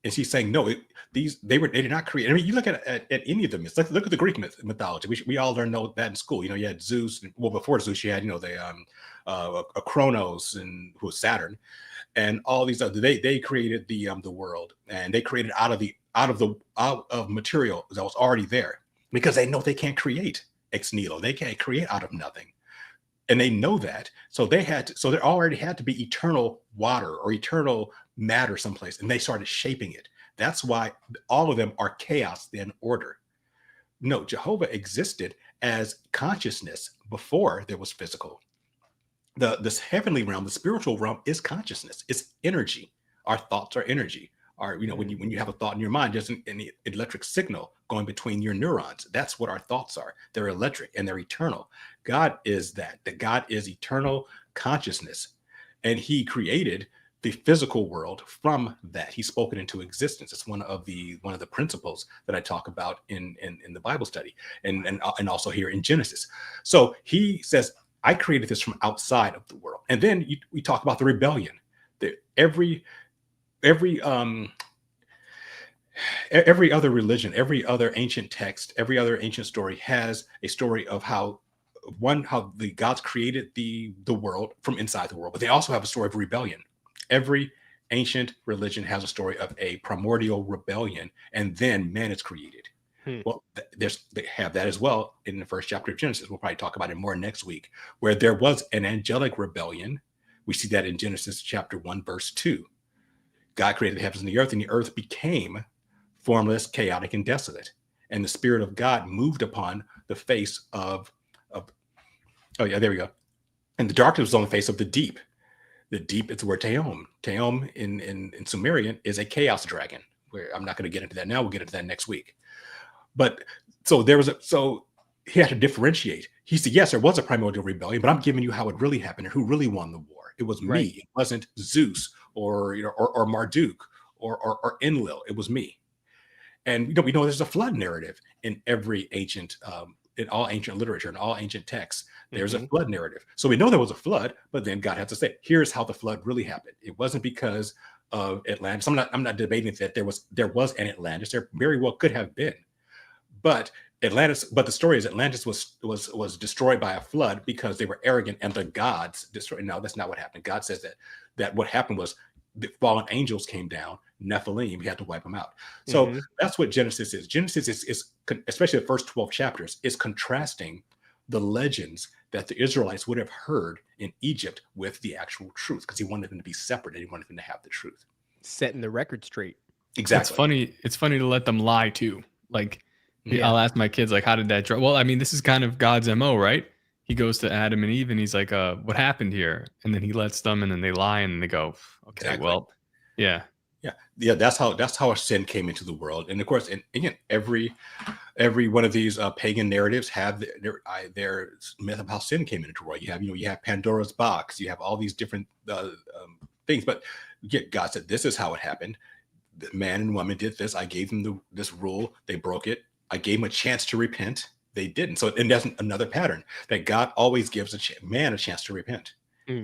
F: And she's saying, no, they did not create. I mean, you look at any of them. It's like, look at the Greek mythology. We all learned that in school. You had Zeus. Well, before Zeus, you had, a Kronos, and who was Saturn, and all these other. They created the world, and they created out of material that was already there. Because they know they can't create ex nihilo. They can't create out of nothing. And they know that. So there already had to be eternal water or eternal matter someplace. And they started shaping it. That's why all of them are chaos, then order. No, Jehovah existed as consciousness before there was physical. This heavenly realm, the spiritual realm, is consciousness. It's energy. Our thoughts are energy. When you have a thought in your mind, there's an electric signal going between your neurons. That's what our thoughts are. They're electric and they're eternal. God is that. That God is eternal consciousness, and he created the physical world from that. He spoke it into existence. It's one of the principles that I talk about in the Bible study and also here in Genesis. So he says, I created this from outside of the world. And then we talk about the rebellion. Every other religion, every other ancient text, every other ancient story has a story of how the gods created the world from inside the world, but they also have a story of rebellion. Every ancient religion has a story of a primordial rebellion, and then man is created. Well, they have that as well in the first chapter of Genesis. We'll probably talk about it more next week, where there was an angelic rebellion. We see that in Genesis chapter 1, verse 2. God created the heavens and the earth became formless, chaotic, and desolate. And the Spirit of God moved upon the face of there we go. And the darkness was on the face of the deep. The deep is the word Teom. Teom in Sumerian is a chaos dragon. Where I'm not going to get into that now. We'll get into that next week. But so he had to differentiate. He said, yes, there was a primordial rebellion, but I'm giving you how it really happened and who really won the war. It was me. It wasn't Zeus or or Marduk or Enlil. It was me. And we know there's a flood narrative in every ancient, in all ancient literature, in all ancient texts. There's a flood narrative. So we know there was a flood, but then God had to say, here's how the flood really happened. It wasn't because of Atlantis. I'm not debating that there was an Atlantis. There very well could have been. But the story is Atlantis was destroyed by a flood because they were arrogant and the gods destroyed. No, that's not what happened. God says that what happened was the fallen angels came down, Nephilim, we had to wipe them out. So that's what Genesis is. Genesis is especially the first 12 chapters, is contrasting the legends that the Israelites would have heard in Egypt with the actual truth, because he wanted them to be separate and he wanted them to have the truth.
E: Setting the record straight.
F: Exactly.
G: It's funny to let them lie too. Like, I'll ask my kids, like, how did that draw? Well, I mean, this is kind of God's MO, right? He goes to Adam and Eve and he's like, what happened here? And then he lets them, and then they lie and they go, okay,
F: exactly.
G: Well, yeah.
F: That's how our sin came into the world. And of course, and again, every one of these pagan narratives have their myth of how sin came into the world. You have Pandora's box. You have all these different things. But God said, this is how it happened. The man and woman did this. I gave them this rule. They broke it. I gave them a chance to repent. They didn't. So, and that's another pattern, that God always gives man a chance to repent.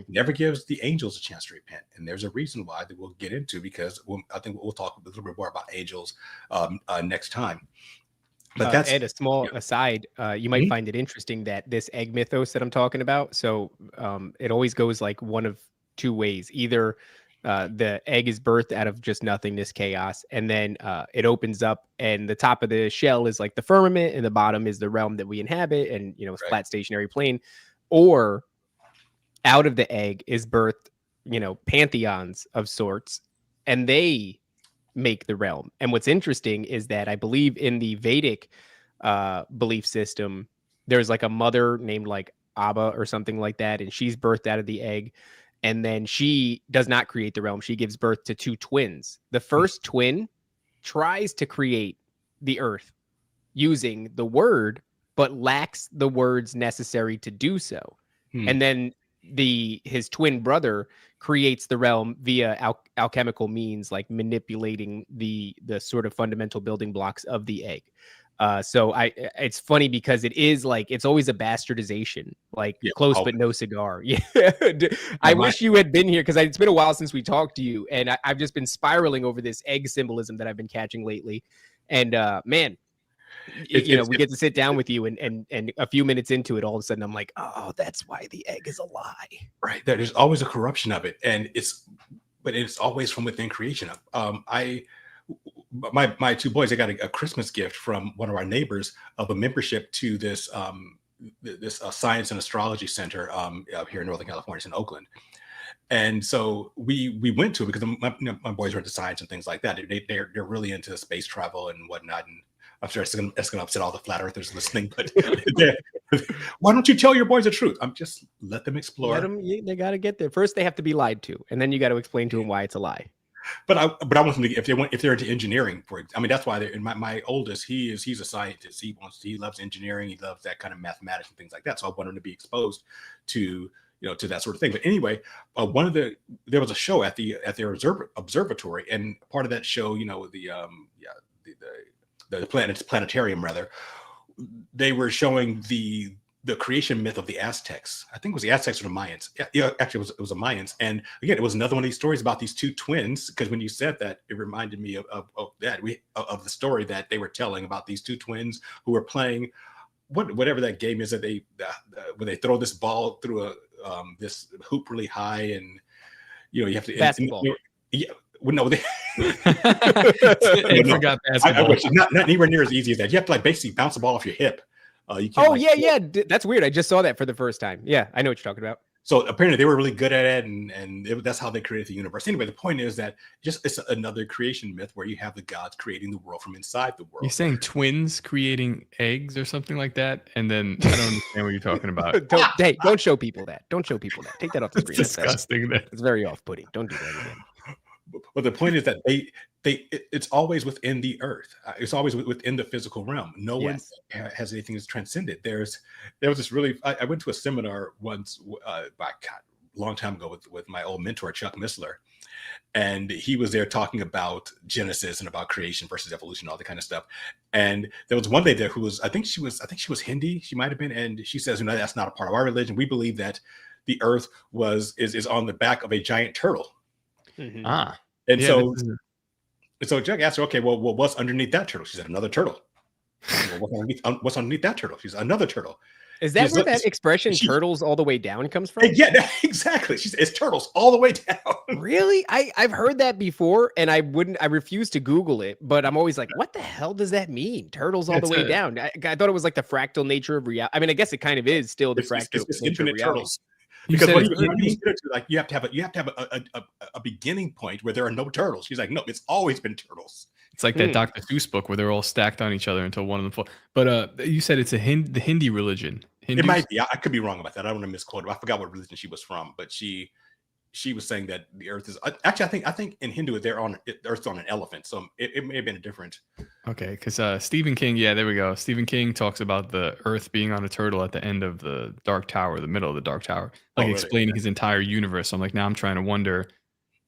F: Never gives the angels a chance to repent. And there's a reason why that we'll get into, because I think we'll talk a little bit more about angels next time. But that's
E: Ed, a small aside, you might find it interesting that this egg mythos that I'm talking about, so it always goes like one of two ways. Either the egg is birthed out of just nothingness, chaos, and then it opens up, and the top of the shell is like the firmament, and the bottom is the realm that we inhabit, and it's flat stationary plane. Or out of the egg is birthed, pantheons of sorts, and they make the realm. And what's interesting is that I believe in the Vedic belief system, there's like a mother named like Abba or something like that, and she's birthed out of the egg. And then she does not create the realm. She gives birth to two twins. The first twin tries to create the earth using the word, but lacks the words necessary to do so. And then his twin brother creates the realm via alchemical means, like manipulating the sort of fundamental building blocks of the egg. So it's funny because it's always a bastardization, close but no cigar. Yeah. I wish you had been here, because it's been a while since we talked to you, and I've just been spiraling over this egg symbolism that I've been catching lately. And man, we get to sit down with you, and a few minutes into it, all of a sudden I'm like, oh, that's why the egg is a lie.
F: Right. There's always a corruption of it, and it's always from within creation. My two boys, they got a Christmas gift from one of our neighbors of a membership to this science and astrology center up here in Northern California. It's in Oakland. And so we went to it because my boys are into science and things like that. They're really into space travel and whatnot. And I'm sure it's going to upset all the flat earthers listening, but why don't you tell your boys the truth? just let them explore.
E: They got to get there. First, they have to be lied to, and then you got to explain to them why it's a lie.
F: But I want them to, if they're into engineering, that's why my oldest, he's a scientist. He loves engineering. He loves that kind of mathematics and things like that. So I want him to be exposed to to that sort of thing. But anyway, there was a show at their observatory, and part of that show, the planetarium rather, they were showing the creation myth of the Aztecs. I think it was the Aztecs or the Mayans. Yeah, actually it was the Mayans. And again, it was another one of these stories about these two twins, because when you said that, it reminded me of the story that they were telling about these two twins who were playing whatever that game is that when they throw this ball through this hoop really high, and you have to
E: basketball.
F: Well, no,
G: I forgot basketball.
F: I wish not anywhere near as easy as that. You have to basically bounce the ball off your hip. You can't,
E: yeah. That's weird. I just saw that for the first time. Yeah, I know what you're talking about.
F: So apparently they were really good at it, and that's how they created the universe. Anyway, the point is that it's another creation myth where you have the gods creating the world from inside the world.
G: You're saying twins creating eggs or something like that, and then I don't understand what you're talking about.
E: Don't show people that. Don't show people that. Take that off the screen.
G: It's disgusting.
E: It's very off-putting. Don't do that again.
F: But the point is that it's always within the earth. It's always within the physical realm. No one has anything that's transcended. There was this really, I went to a seminar once by long time ago with my old mentor Chuck Missler, and he was there talking about Genesis and about creation versus evolution, all that kind of stuff. And there was one lady there who was, I think she was Hindi, she might have been, and she says, that's not a part of our religion. We believe that the earth is on the back of a giant turtle.
E: Mm-hmm.
F: And so Chuck asked her, okay, well, what's underneath that turtle? She said, another turtle. Well, what's underneath that turtle? She said, another turtle.
E: Is that where that expression "turtles all the way down" comes from?
F: Yeah, exactly. She said it's turtles all the way down.
E: Really? I've heard that before, and I refuse to Google it, but I'm always like, what the hell does that mean? Turtles all the way down. I thought it was like the fractal nature of reality. I mean, I guess it kind of is still the fractal
F: it's
E: nature
F: infinite
E: of reality.
F: turtles. Because what you like, you have to have a beginning point where there are no turtles. She's like, no, it's always been turtles.
G: It's like that Dr. Seuss book where they're all stacked on each other until one of them falls. But you said it's the Hindi religion. Hindus?
F: It might be. I could be wrong about that. I don't want to misquote her. I forgot what religion she was from, but she was saying that the earth is actually. I think in Hindu the earth's on an elephant, so it may have been a different.
G: Okay, because Stephen King, yeah, there we go. Stephen King talks about the earth being on a turtle at the end of the Dark Tower, the middle of the Dark Tower, like explaining his entire universe. So I'm like, now I'm trying to wonder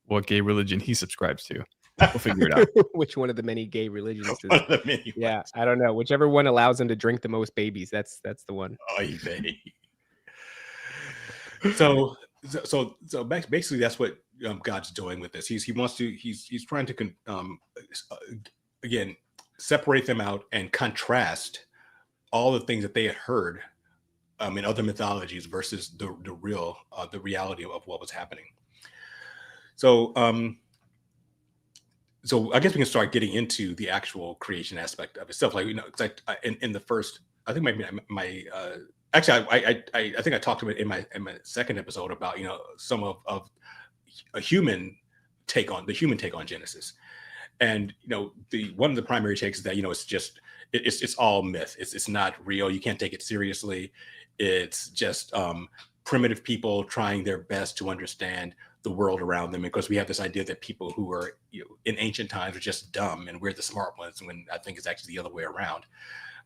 G: what gay religion he subscribes to. We'll figure it out.
E: Which one of the many gay religions?
F: One of the many ones.
E: I don't know. Whichever one allows him to drink the most babies, that's the one.
F: Oy vey. So basically, that's what God's doing with this. He's trying to again separate them out and contrast all the things that they had heard in other mythologies versus the reality of what was happening. So I guess we can start getting into the actual creation aspect of itself. Like, in the first, I think my actually, I think I talked about it in my second episode about, some of a human take on Genesis. And, one of the primary takes is that, it's all myth. It's not real. You can't take it seriously. It's just primitive people trying their best to understand the world around them, because we have this idea that people who are in ancient times are just dumb and we're the smart ones, when I think it's actually the other way around.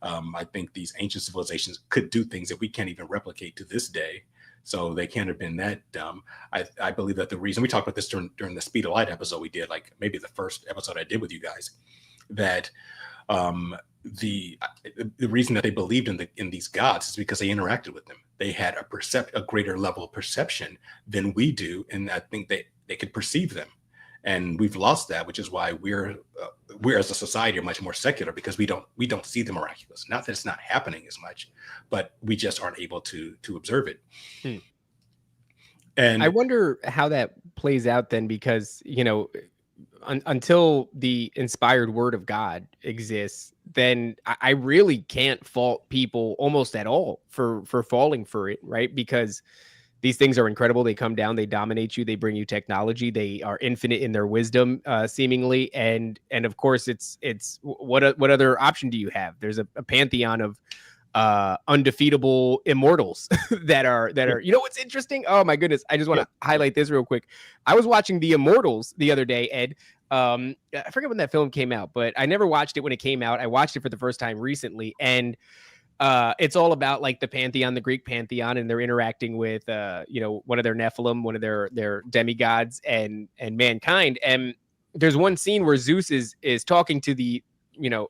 F: I think these ancient civilizations could do things that we can't even replicate to this day, so they can't have been that dumb. I believe that the reason we talked about this during the Speed of Light episode we did, like maybe the first episode I did with you guys, that the reason that they believed in these gods is because they interacted with them. They had a greater level of perception than we do, and I think they could perceive them. And we've lost that, which is why we're as a society are much more secular, because we don't see the miraculous. Not that it's not happening as much, but we just aren't able to observe it. And
E: I wonder how that plays out then, because until the inspired word of God exists, then I really can't fault people almost at all for falling for it, right? Because these things are incredible. They come down, they dominate you, they bring you technology, they are infinite in their wisdom, seemingly, and of course, it's what other option do you have? There's a pantheon of undefeatable immortals that are what's interesting? Oh my goodness, I just want to highlight this real quick. I was watching The Immortals the other day, Ed. I forget when that film came out, but I never watched it when it came out. I watched it for the first time recently, and it's all about like the pantheon, the Greek pantheon, and they're interacting with one of their Nephilim, one of their demigods, and mankind. And there's one scene where Zeus is talking to the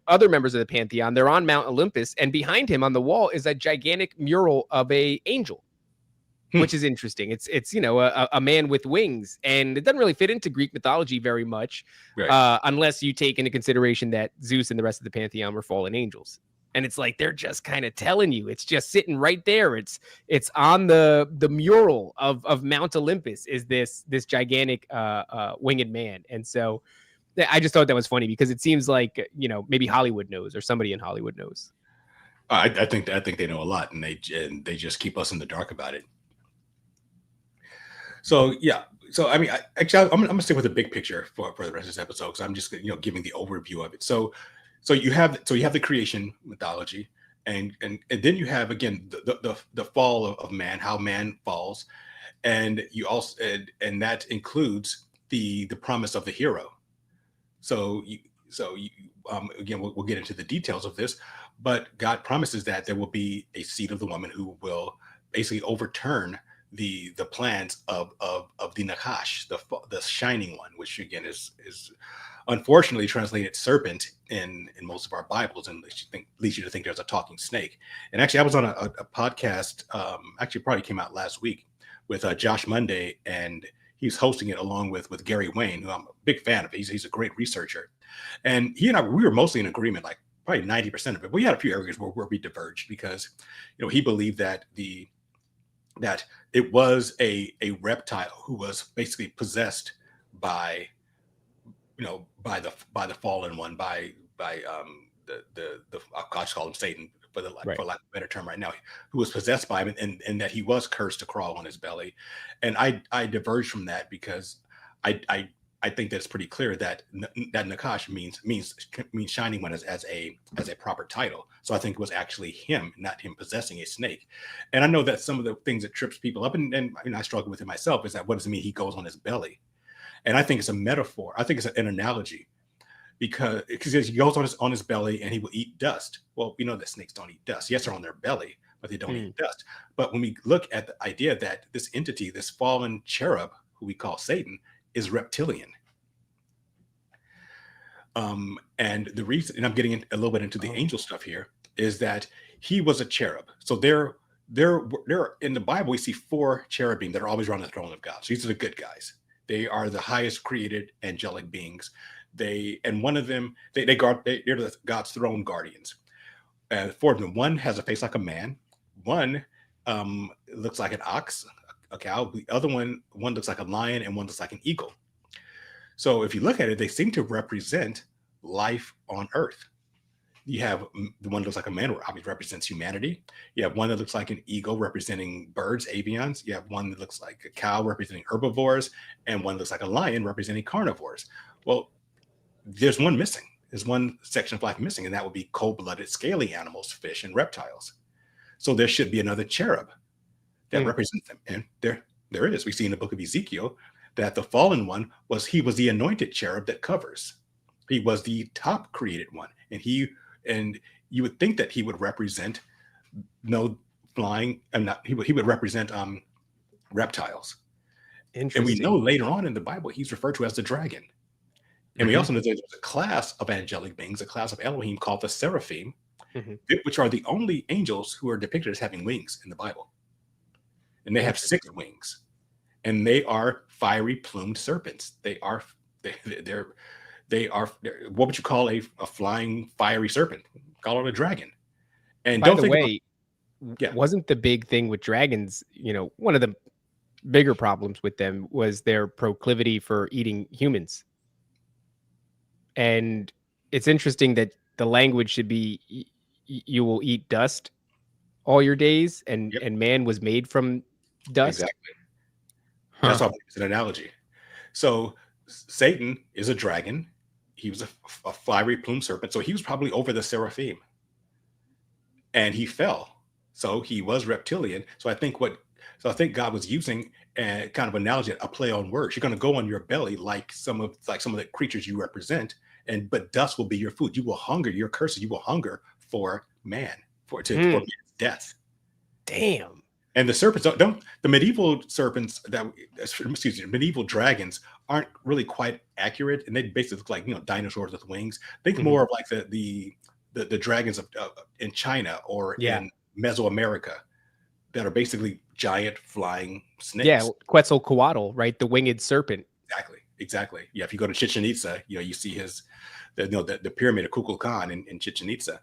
E: other members of the pantheon. They're on Mount Olympus, and behind him on the wall is a gigantic mural of a angel, which is interesting. It's a man with wings, and it doesn't really fit into Greek mythology very much, right, unless you take into consideration that Zeus and the rest of the pantheon were fallen angels. And it's like they're just kind of telling you, it's just sitting right there. It's on the mural of Mount Olympus is this gigantic winged man. And so I just thought that was funny, because it seems like maybe Hollywood knows, or somebody in Hollywood knows.
F: I think they know a lot, and they just keep us in the dark about it. So yeah. So I mean, I'm gonna stick with the big picture for the rest of this episode, because I'm just giving the overview of it. So you have the creation mythology, and then you have again the fall of man, how man falls, and you also and that includes the promise of the hero. So again, we'll get into the details of this, but God promises that there will be a seed of the woman who will basically overturn the plans of the Nakash, the shining one, which again is unfortunately translated serpent in most of our Bibles, and leads you to think there's a talking snake. And actually, I was on a podcast, actually probably came out last week, with Josh Monday, and he's hosting it along with Gary Wayne, who I'm a big fan of. He's a great researcher, and he and I, we were mostly in agreement, like probably 90% of it. We had a few areas where we diverged, because he believed that that it was a reptile who was basically possessed by by the fallen one, by the I'll just call him Satan for lack of a better term right now, who was possessed by him, and that he was cursed to crawl on his belly. And I diverged from that, because I think that it's pretty clear that that Nakash means shining one as a proper title. So I think it was actually him, not him possessing a snake. And I know that some of the things that trips people up, and I struggle with it myself, is that what does it mean he goes on his belly? And I think it's a metaphor. I think it's an analogy, because he goes on his belly and he will eat dust. Well, we know that snakes don't eat dust. Yes, they're on their belly, but they don't eat dust. But when we look at the idea that this entity, this fallen cherub, who we call Satan, is reptilian. And the reason, and I'm getting a little bit into the angel stuff here, is that he was a cherub. So there in the Bible, we see 4 cherubim that are always around the throne of God. So these are the good guys. They are the highest created angelic beings. And one of them, they're the God's throne guardians. 4 of them. One has a face like a man. One looks like an ox, a cow. The other one looks like a lion, and one looks like an eagle. So if you look at it, they seem to represent life on earth. You have the one that looks like a man, obviously represents humanity. You have one that looks like an eagle, representing birds, avians. You have one that looks like a cow, representing herbivores, and one that looks like a lion, representing carnivores. Well, there's one missing. There's one section of life missing, and that would be cold-blooded, scaly animals, fish, and reptiles. So there should be another cherub that represents them. And there it is. We see in the book of Ezekiel that the fallen one was the anointed cherub that covers. He was the top created one, and you would think that he would represent flying, and not he would represent reptiles. And we know later on in the Bible he's referred to as the dragon. And we also know there's a class of angelic beings, a class of Elohim called the seraphim, which are the only angels who are depicted as having wings in the Bible. And they have 6 wings, and they are fiery plumed serpents. They're what would you call a flying fiery serpent? Call it a dragon. And
E: by the way, wasn't the big thing with dragons, one of the bigger problems with them was their proclivity for eating humans. And it's interesting that the language should be, you will eat dust all your days, and man was made from dust.
F: Exactly. That's all. It's an analogy. So Satan is a dragon. He was a fiery plumed serpent. So he was probably over the seraphim, and he fell. So he was reptilian. So I think God was using a kind of analogy, a play on words. You're going to go on your belly like some of the creatures you represent, but dust will be your food. You will hunger. Your curses. You will hunger for man, for death.
E: Damn.
F: And the serpents the medieval serpents medieval dragons aren't really quite accurate, and they basically look like dinosaurs with wings. Think more of like the dragons of in China or in Mesoamerica that are basically giant flying snakes.
E: Yeah, Quetzalcoatl, right? The winged serpent.
F: Exactly. Yeah, if you go to Chichen Itza, you see the pyramid of Kukulkan in Chichen Itza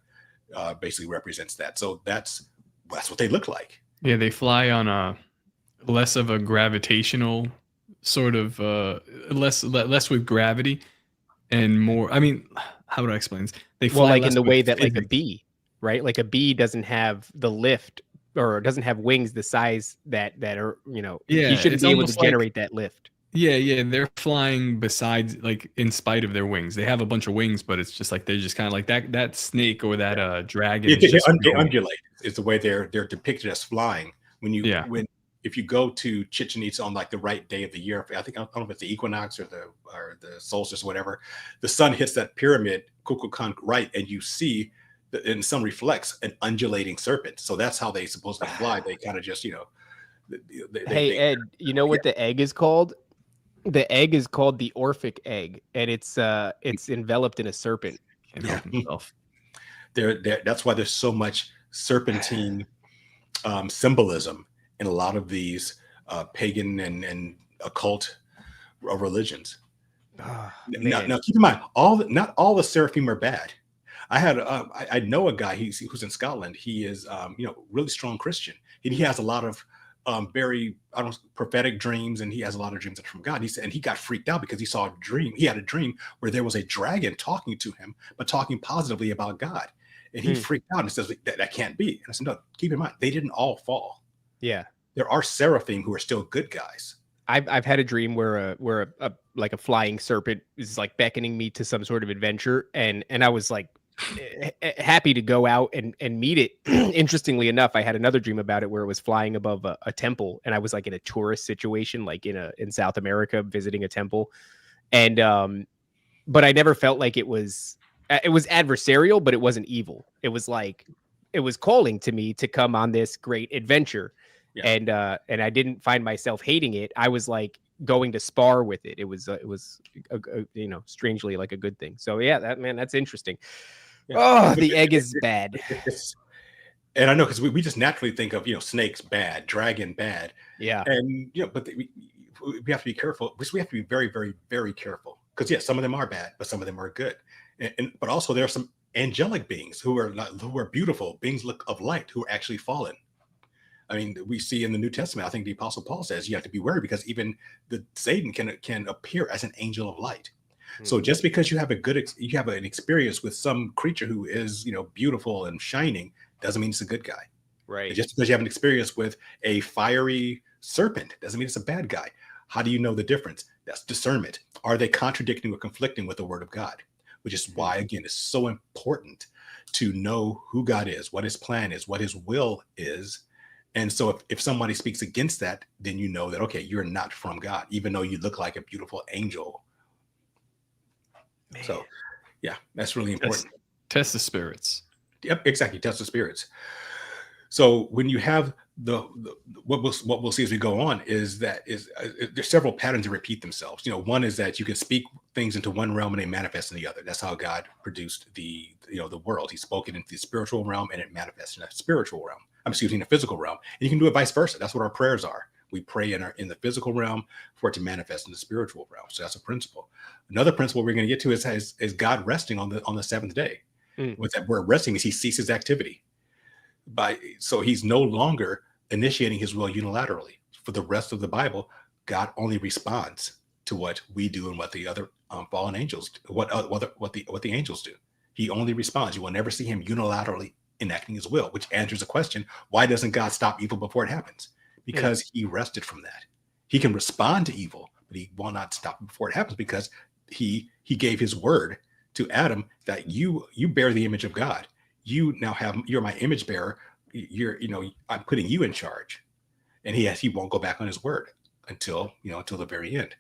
F: basically represents that. So that's what they look like.
G: Yeah, they fly on a less of a gravitational sort of less with gravity and more. I mean, how would I explain this? They fly
E: like in the way that like a bee, right? Like a bee doesn't have the lift or doesn't have wings the size that are you shouldn't be able to generate that lift.
G: Yeah, they're flying besides, like, in spite of their wings. They have a bunch of wings, but it's just like they're just kind of like that snake or that dragon.
F: Undulate is the way they're depicted as flying. If you go to Chichen Itza on like the right day of the year, I don't know if it's the equinox or the solstice or whatever, the sun hits that pyramid Kukulkan right, and you see and the sun reflects an undulating serpent. So that's how they supposedly fly. They kind of just
E: Hey, Ed, you know what the egg is called? The egg is called the Orphic egg, and it's enveloped in a serpent.
G: Can't help himself.
F: That's why there's so much serpentine symbolism in a lot of these pagan and occult religions. Now, keep in mind, not all the seraphim are bad. I know a guy who's in Scotland. He is really strong Christian. He has a lot of very prophetic dreams, and he has a lot of dreams that are from God. He said, and he got freaked out because he saw a dream. He had a dream where there was a dragon talking to him, but talking positively about God. And he freaked out and says, that can't be. And I said, no, keep in mind, they didn't all fall.
E: Yeah.
F: There are seraphim who are still good guys.
E: I've had a dream where a flying serpent is like beckoning me to some sort of adventure, and I was like happy to go out and meet it. Interestingly enough, I had another dream about it where it was flying above a temple, and I was like in a tourist situation, like in South America, visiting a temple, and but I never felt like it was adversarial, but it wasn't evil. It was like it was calling to me to come on this great adventure. Yeah. And I didn't find myself hating it. I was like going to spar with it. It was strangely like a good thing. So yeah, that's interesting. Yeah. Oh, the egg is bad.
F: And I know, because we just naturally think of snakes bad, dragon bad.
E: Yeah.
F: And but we have to be careful. We have to be very, very, very careful, because some of them are bad, but some of them are good. But also there are some angelic beings who are beautiful beings of light who are actually fallen. I mean, we see in the New Testament, I think the Apostle Paul says you have to be wary, because even Satan can appear as an angel of light. So just because you have an experience with some creature who is beautiful and shining doesn't mean it's a good guy.
E: Right.
F: And just because you have an experience with a fiery serpent doesn't mean it's a bad guy. How do you know the difference? That's discernment. Are they contradicting or conflicting with the word of God? Which is why, again, it's so important to know who God is, what his plan is, what his will is. And so if somebody speaks against that, then you know that, okay, you're not from God, even though you look like a beautiful angel. Man. So, yeah, that's really important.
G: Test the spirits.
F: Yep, exactly. Test the spirits. So when you have what we'll see as we go on is there's several patterns that repeat themselves. One is that you can speak things into one realm and they manifest in the other. That's how God produced the world. He spoke it into the spiritual realm and it manifests in the spiritual realm. In the physical realm. And you can do it vice versa. That's what our prayers are. We pray in the physical realm for it to manifest in the spiritual realm. So that's a principle. Another principle we're going to get to is God resting on the seventh day. With that word resting means he ceases activity. So he's no longer initiating his will unilaterally. For the rest of the Bible, God only responds to what we do and what the other fallen angels do, what the angels do. He only responds. You will never see him unilaterally enacting his will, which answers the question, why doesn't God stop evil before it happens? Because he rested from that. He can respond to evil, but he will not stop before it happens, because he gave his word to Adam that you bear the image of God. You're my image bearer. I'm putting you in charge. And he won't go back on his word until the very end.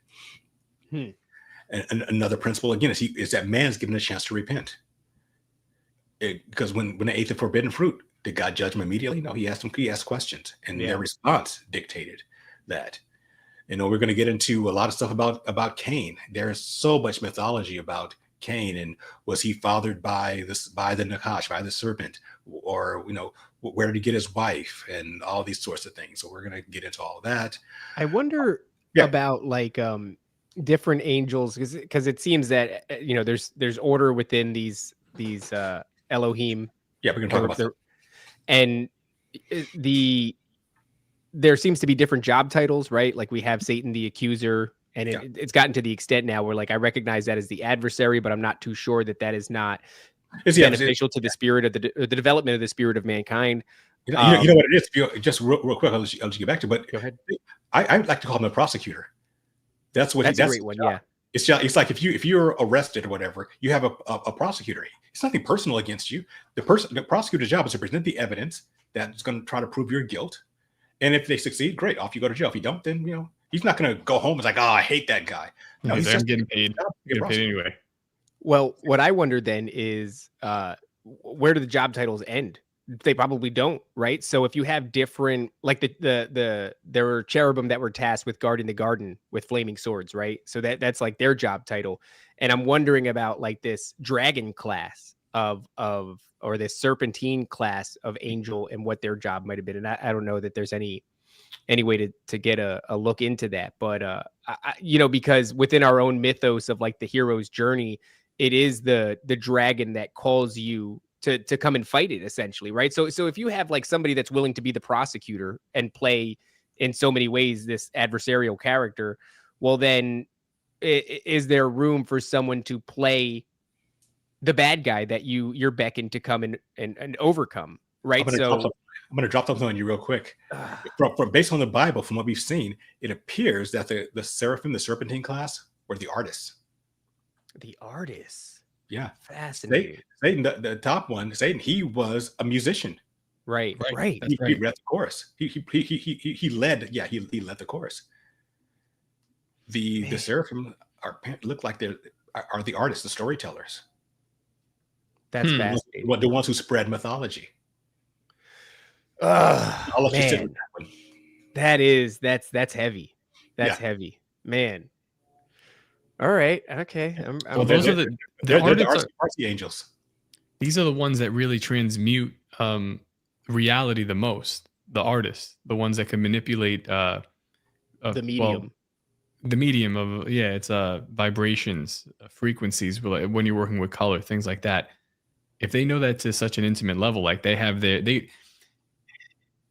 F: And another principle again is that man's given a chance to repent. Because when they ate the forbidden fruit, did God judge them immediately? No, he asked questions, and their response dictated that. We're going to get into a lot of stuff about Cain. There's so much mythology about Cain, and was he fathered by the Nakash, by the serpent, or where did he get his wife, and all these sorts of things. So we're going to get into all of that.
E: I wonder about like different angels, because it seems that there's order within these Elohim.
F: Yeah, we're going to talk about that.
E: And there seems to be different job titles, right? Like we have Satan the accuser, and it's gotten to the extent now where like I recognize that as the adversary, but I'm not too sure that is not beneficial to the spirit of the development of the spirit of mankind.
F: You know what it is? Just real quick, I'll let you get back to it. But
E: go ahead.
F: I like to call him a prosecutor. That's a great one. Yeah. It's like if you're arrested or whatever, you have a prosecutor. It's nothing personal against you. The prosecutor's job is to present the evidence that's going to try to prove your guilt. And if they succeed, great, off you go to jail. If you don't, then he's not going to go home and like, oh, I hate that guy. No, he's just
G: getting paid. Getting paid anyway.
E: Well, what I wonder then is where do the job titles end? they probably don't, right? So if you have different, like there were cherubim that were tasked with guarding the garden with flaming swords, right? So that's like their job title. And I'm wondering about like this dragon class or this serpentine class of angel and what their job might have been. And I don't know that there's any way to get a look into that, but because within our own mythos of like the hero's journey, it is the dragon that calls you to come and fight it, essentially, right? So if you have like somebody that's willing to be the prosecutor and play in so many ways this adversarial character, well then is there room for someone to play the bad guy that you're beckoned to come and overcome, right?
F: I'm going to drop something on you real quick. From based on the Bible, from what we've seen, it appears that the seraphim, the serpentine class, were the artists.
E: The artists.
F: Yeah.
E: Fascinating.
F: Satan, the top one, Satan, he was a musician.
E: Right.
F: He read the chorus. He led. Yeah, he led the chorus. The seraphim look like are the artists, the storytellers.
E: That's fascinating.
F: The ones who spread mythology.
E: I'll let you sit with that one. That's heavy. That's heavy, man. All right. Okay.
G: Those are the
F: angels.
G: These are the ones that really transmute reality the most. The artists, the ones that can manipulate the medium. The medium of it's vibrations, frequencies. When you're working with color, things like that. If they know that to such an intimate level, like they have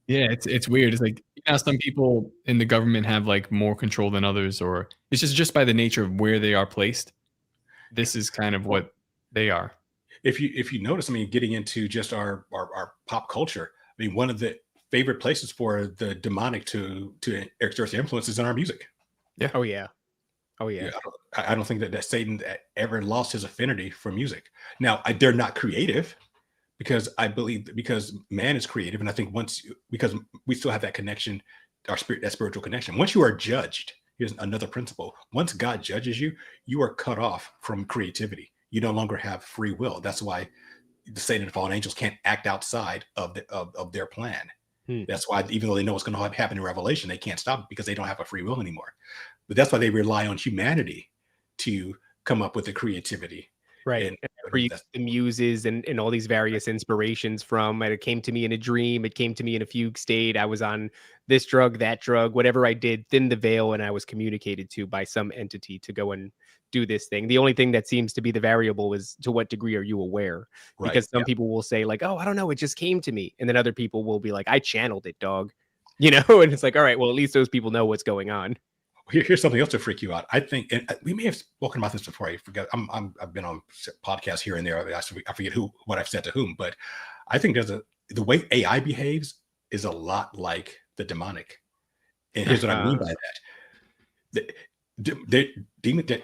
G: it's weird. It's like some people in the government have like more control than others, or it's just by the nature of where they are placed. This is kind of what they are.
F: If you notice, I mean, getting into just our pop culture, I mean, one of the favorite places for the demonic to exert their influence is in our music.
E: Yeah. Oh yeah.
F: I don't think that Satan ever lost his affinity for music. Now, they're not creative, because I believe because man is creative, and I think because we still have that connection, that spiritual connection. Once you are judged, here's another principle: once God judges you, you are cut off from creativity. You no longer have free will. That's why the Satan and fallen angels can't act outside of their plan. That's why, even though they know what's going to happen in Revelation, they can't stop it because they don't have a free will anymore. But that's why they rely on humanity to come up with the creativity.
E: Right. And the muses and all these various inspirations from, and it came to me in a dream, it came to me in a fugue state, I was on this drug, that drug, whatever I did, thinned the veil, and I was communicated to by some entity to go and do this thing. The only thing that seems to be the variable is to what degree are you aware? Right. Because some people will say like, oh, I don't know, it just came to me. And then other people will be like, I channeled it, dog. And it's like, all right, well, at least those people know what's going on.
F: Here's something else to freak you out. I think, and we may have spoken about this before. I forget. I've been on podcasts here and there. I forget what I've said to whom, but I think the way AI behaves is a lot like the demonic. And here's what I mean by that: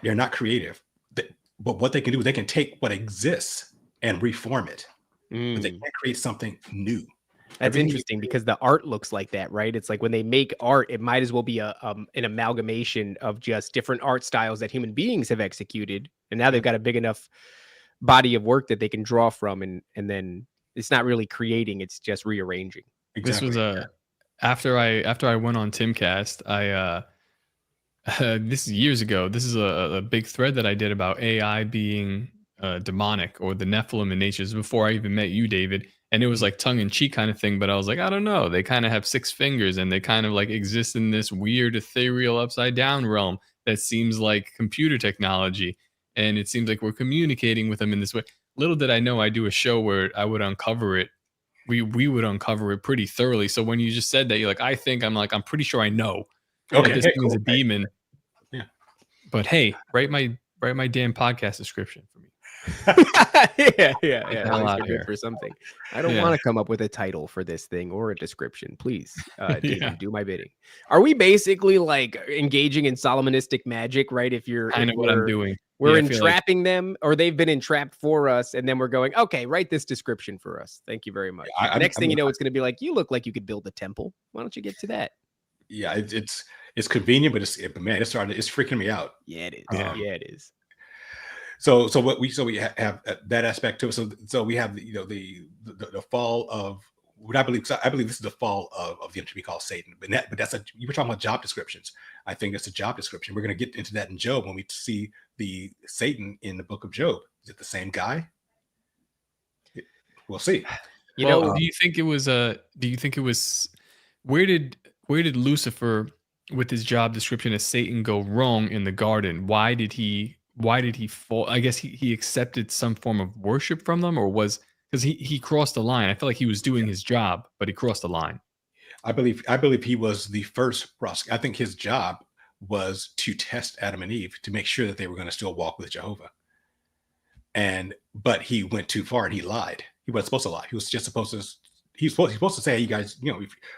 F: they're not creative, but what they can do is they can take what exists and reform it, but they can't create something new.
E: That's interesting because the art looks like that, right? It's like when they make art, it might as well be an amalgamation of just different art styles that human beings have executed. And now they've got a big enough body of work that they can draw from. And then it's not really creating, it's just rearranging.
G: Exactly. This was after I went on Timcast, this is years ago. This is a big thread that I did about AI being demonic or the Nephilim in nature. Before I even met you, David. And it was like tongue-in-cheek kind of thing, but I was like, I don't know. They kind of have 6 fingers and they kind of like exist in this weird ethereal upside down realm that seems like computer technology. And it seems like we're communicating with them in this way. Little did I know I do a show where I would uncover it. We would uncover it pretty thoroughly. So when you just said that, you're like, I'm pretty sure I know.
F: Okay.
G: This thing's a demon. Yeah. But hey, write my damn podcast description for me.
E: Yeah. For something. I don't want to come up with a title for this thing or a description. Please, do my bidding. Are we basically like engaging in Solomonistic magic, right? If you're
G: kind of what I'm doing.
E: We're entrapping them, or they've been entrapped for us, and then we're going, okay, write this description for us. Thank you very much. Next thing you know, it's going to be like, you look like you could build a temple. Why don't you get to that?
F: Yeah, it's convenient, but it's freaking me out.
E: Yeah, it is. Yeah, it is.
F: So we have that aspect to it. So we have the fall of what I believe. I believe this is the fall of the entity we call Satan. But you were talking about job descriptions. I think it's a job description. We're going to get into that in Job when we see the Satan in the book of Job. Is it the same guy? We'll see.
G: Do you think it was where did Lucifer with his job description as Satan go wrong in the garden? Why did he fall? I guess he accepted some form of worship from them, or was because he crossed the line. I feel like he was doing his job, but he crossed the line.
F: I believe he was the first prosecutor. I think his job was to test Adam and Eve to make sure that they were going to still walk with Jehovah. But he went too far and he lied. He wasn't supposed to lie. He was just supposed to. He's supposed to say, "Hey, you guys,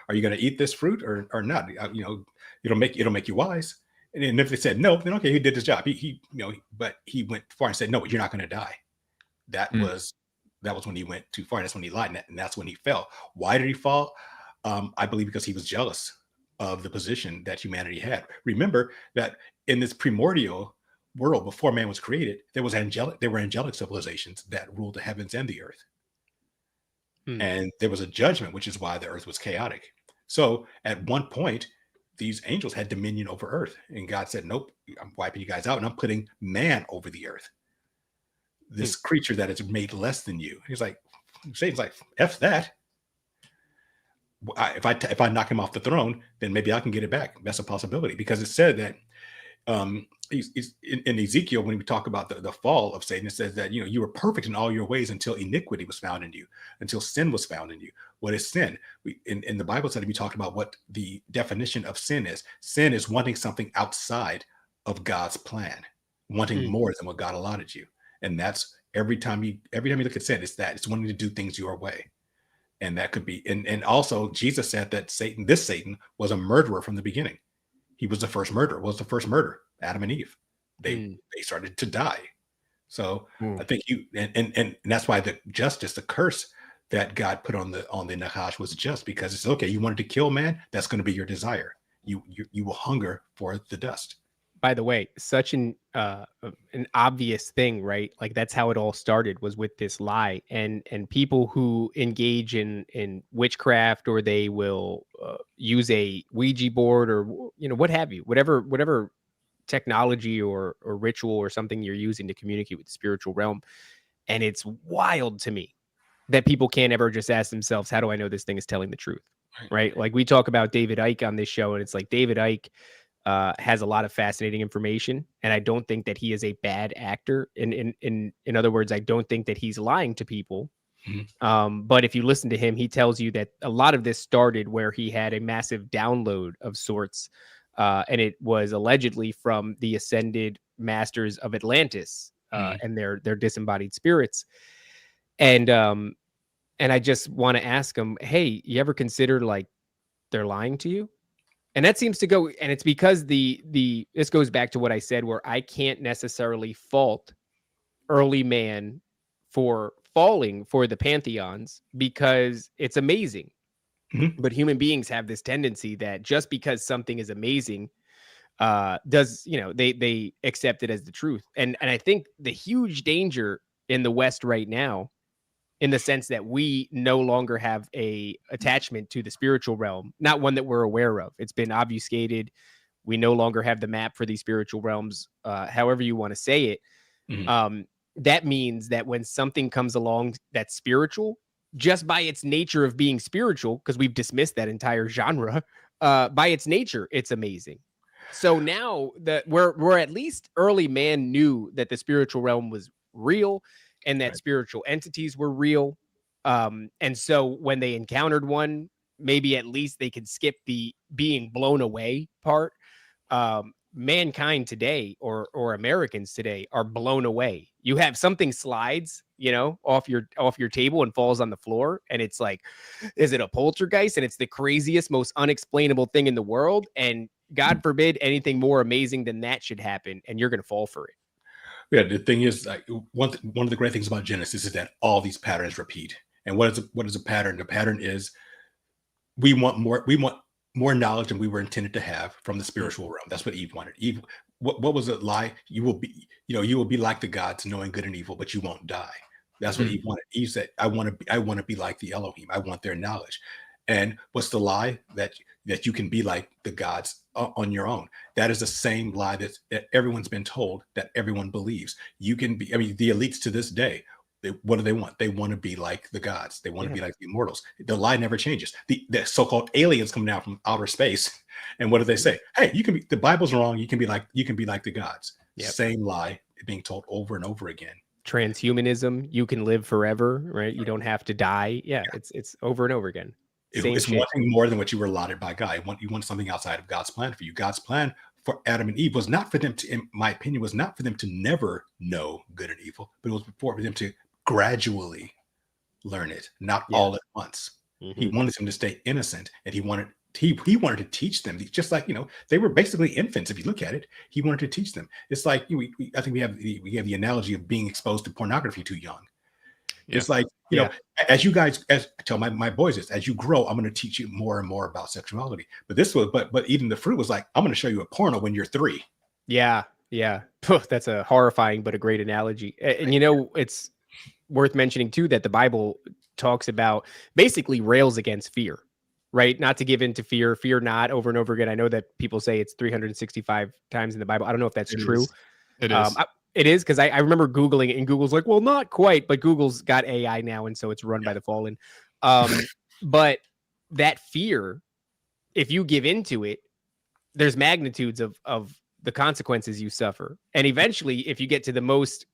F: are you going to eat this fruit or not? It'll make you wise." And if they said no, then okay, he did his job. But he went far and said, "No, you're not going to die." That was when he went too far. That's when he lied, and that's when he fell. Why did he fall? I believe because he was jealous of the position that humanity had. Remember that in this primordial world before man was created, there were angelic civilizations that ruled the heavens and the earth. And there was a judgment, which is why the earth was chaotic. So at one point, these angels had dominion over earth, and God said, "Nope, I'm wiping you guys out, and I'm putting man over the earth. This creature that is made less than you." Satan's like, "F that. If I knock him off the throne, then maybe I can get it back." That's a possibility, because it said that in Ezekiel, when we talk about the fall of Satan, it says that you were perfect in all your ways until iniquity was found in you, until sin was found in you. What is sin? In the Bible study, we talked about what the definition of sin is. Sin is wanting something outside of God's plan, wanting more than what God allotted you, and that's every time you look at sin, it's wanting to do things your way. And that could be, and also Jesus said that this Satan was a murderer from the beginning. He was the first murderer. Was the first murder Adam and Eve? They started to die. So I think and that's why the curse that God put on the Nachash was just, because it's okay. You wanted to kill man. That's going to be your desire. You will hunger for the dust.
E: By the way, such an obvious thing, right? Like that's how it all started, was with this lie, and people who engage in witchcraft, or they will use a Ouija board, or what have you, whatever technology or ritual or something you're using to communicate with the spiritual realm. And it's wild to me that people can't ever just ask themselves, how do I know this thing is telling the truth? Right? Like we talk about David Icke on this show, and it's like David Icke has a lot of fascinating information, and I don't think that he is a bad actor. In other words, I don't think that he's lying to people. But if you listen to him, he tells you that a lot of this started where he had a massive download of sorts, and it was allegedly from the ascended masters of Atlantis and their disembodied spirits. And I just want to ask him, hey, you ever considered like they're lying to you? And that seems to go, and it's because this goes back to what I said, where I can't necessarily fault early man for falling for the pantheons, because it's amazing. But human beings have this tendency that just because something is amazing, they accept it as the truth. And I think the huge danger in the West right now, in the sense that we no longer have a attachment to the spiritual realm, not one that we're aware of. It's been obfuscated. We no longer have the map for these spiritual realms, however you want to say it. That means that when something comes along that's spiritual, just by its nature of being spiritual, because we've dismissed that entire genre, by its nature, it's amazing. So now that we're at least early man knew that the spiritual realm was real, and that spiritual entities were real. And so when they encountered one, maybe at least they could skip the being blown away part. Mankind today, or Americans today, are blown away. You have something slides, off your table and falls on the floor, and it's like, is it a poltergeist? And it's the craziest, most unexplainable thing in the world. And God forbid anything more amazing than that should happen, and you're going to fall for it.
F: Yeah, the thing is, like, one of the great things about Genesis is that all these patterns repeat. And what is a pattern? The pattern is we want more knowledge than we were intended to have from the spiritual realm. That's what Eve wanted. Eve what was it lie? You will be, you will be like the gods, knowing good and evil, but you won't die. That's what he wanted. He said, I want to be like the Elohim. I want their knowledge. And what's the lie? That you can be like the gods on your own. That is the same lie that everyone's been told, that everyone believes. You can be, I mean, the elites to this day, what do they want? They want to be like the gods. They want to be like the immortals. The lie never changes. The so-called aliens come down from outer space, and what do they say? Hey, you can be, the Bible's wrong. You can be like the gods. Same lie being told over and over again.
E: Transhumanism, you can live forever, right? You don't have to die. It's over and over again.
F: It's wanting more than what you were allotted by God. You want something outside of God's plan for you. God's plan for Adam and Eve was not for them to, in my opinion, was not for them to never know good and evil, but it was for them to gradually learn it, not all at once. He wanted them to stay innocent, and he wanted to teach them, just like, they were basically infants. If you look at it, he wanted to teach them. It's like, I think we have the analogy of being exposed to pornography too young. It's like, as you guys, as I tell my boys this, as you grow, I'm going to teach you more and more about sexuality. But this was, but even the fruit was like, I'm going to show you a porno when you're 3.
E: Yeah. That's a horrifying but a great analogy. And it's worth mentioning too that the Bible talks about, basically rails against fear, right? Not to give in to fear not, over and over again. I know that people say it's 365 times in the Bible. I don't know if that's true.
G: It is.
E: It is, because I remember Googling it, and Google's like, well, not quite, but Google's got AI now, and so it's run by the fallen. But that fear, if you give into it, there's magnitudes of the consequences you suffer. And eventually, if you get to the most,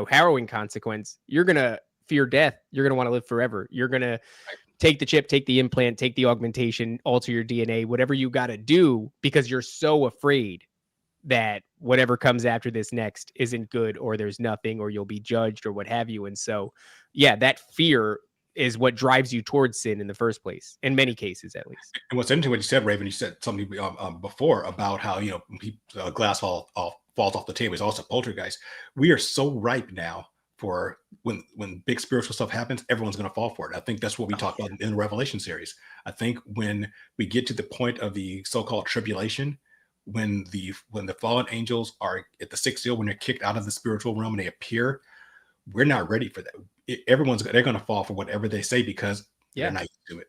E: harrowing consequence, you're going to fear death. You're going to want to live forever. You're going to take the chip, take the implant, take the augmentation, alter your DNA, whatever you got to do, because you're so afraid that whatever comes after this next isn't good, or there's nothing, or you'll be judged, or what have you. And so, that fear is what drives you towards sin in the first place, in many cases, at least.
F: And what's interesting what you said, Raven, you said something before about how, glass falls off the table. It's also poltergeist. We are so ripe now for when big spiritual stuff happens, everyone's going to fall for it. I think that's what we talked about in the Revelation series. I think when we get to the point of the so-called tribulation, when the fallen angels are at the 6th seal, when they're kicked out of the spiritual realm and they appear, we're not ready for that. They're going to fall for whatever they say, because they're not used to it.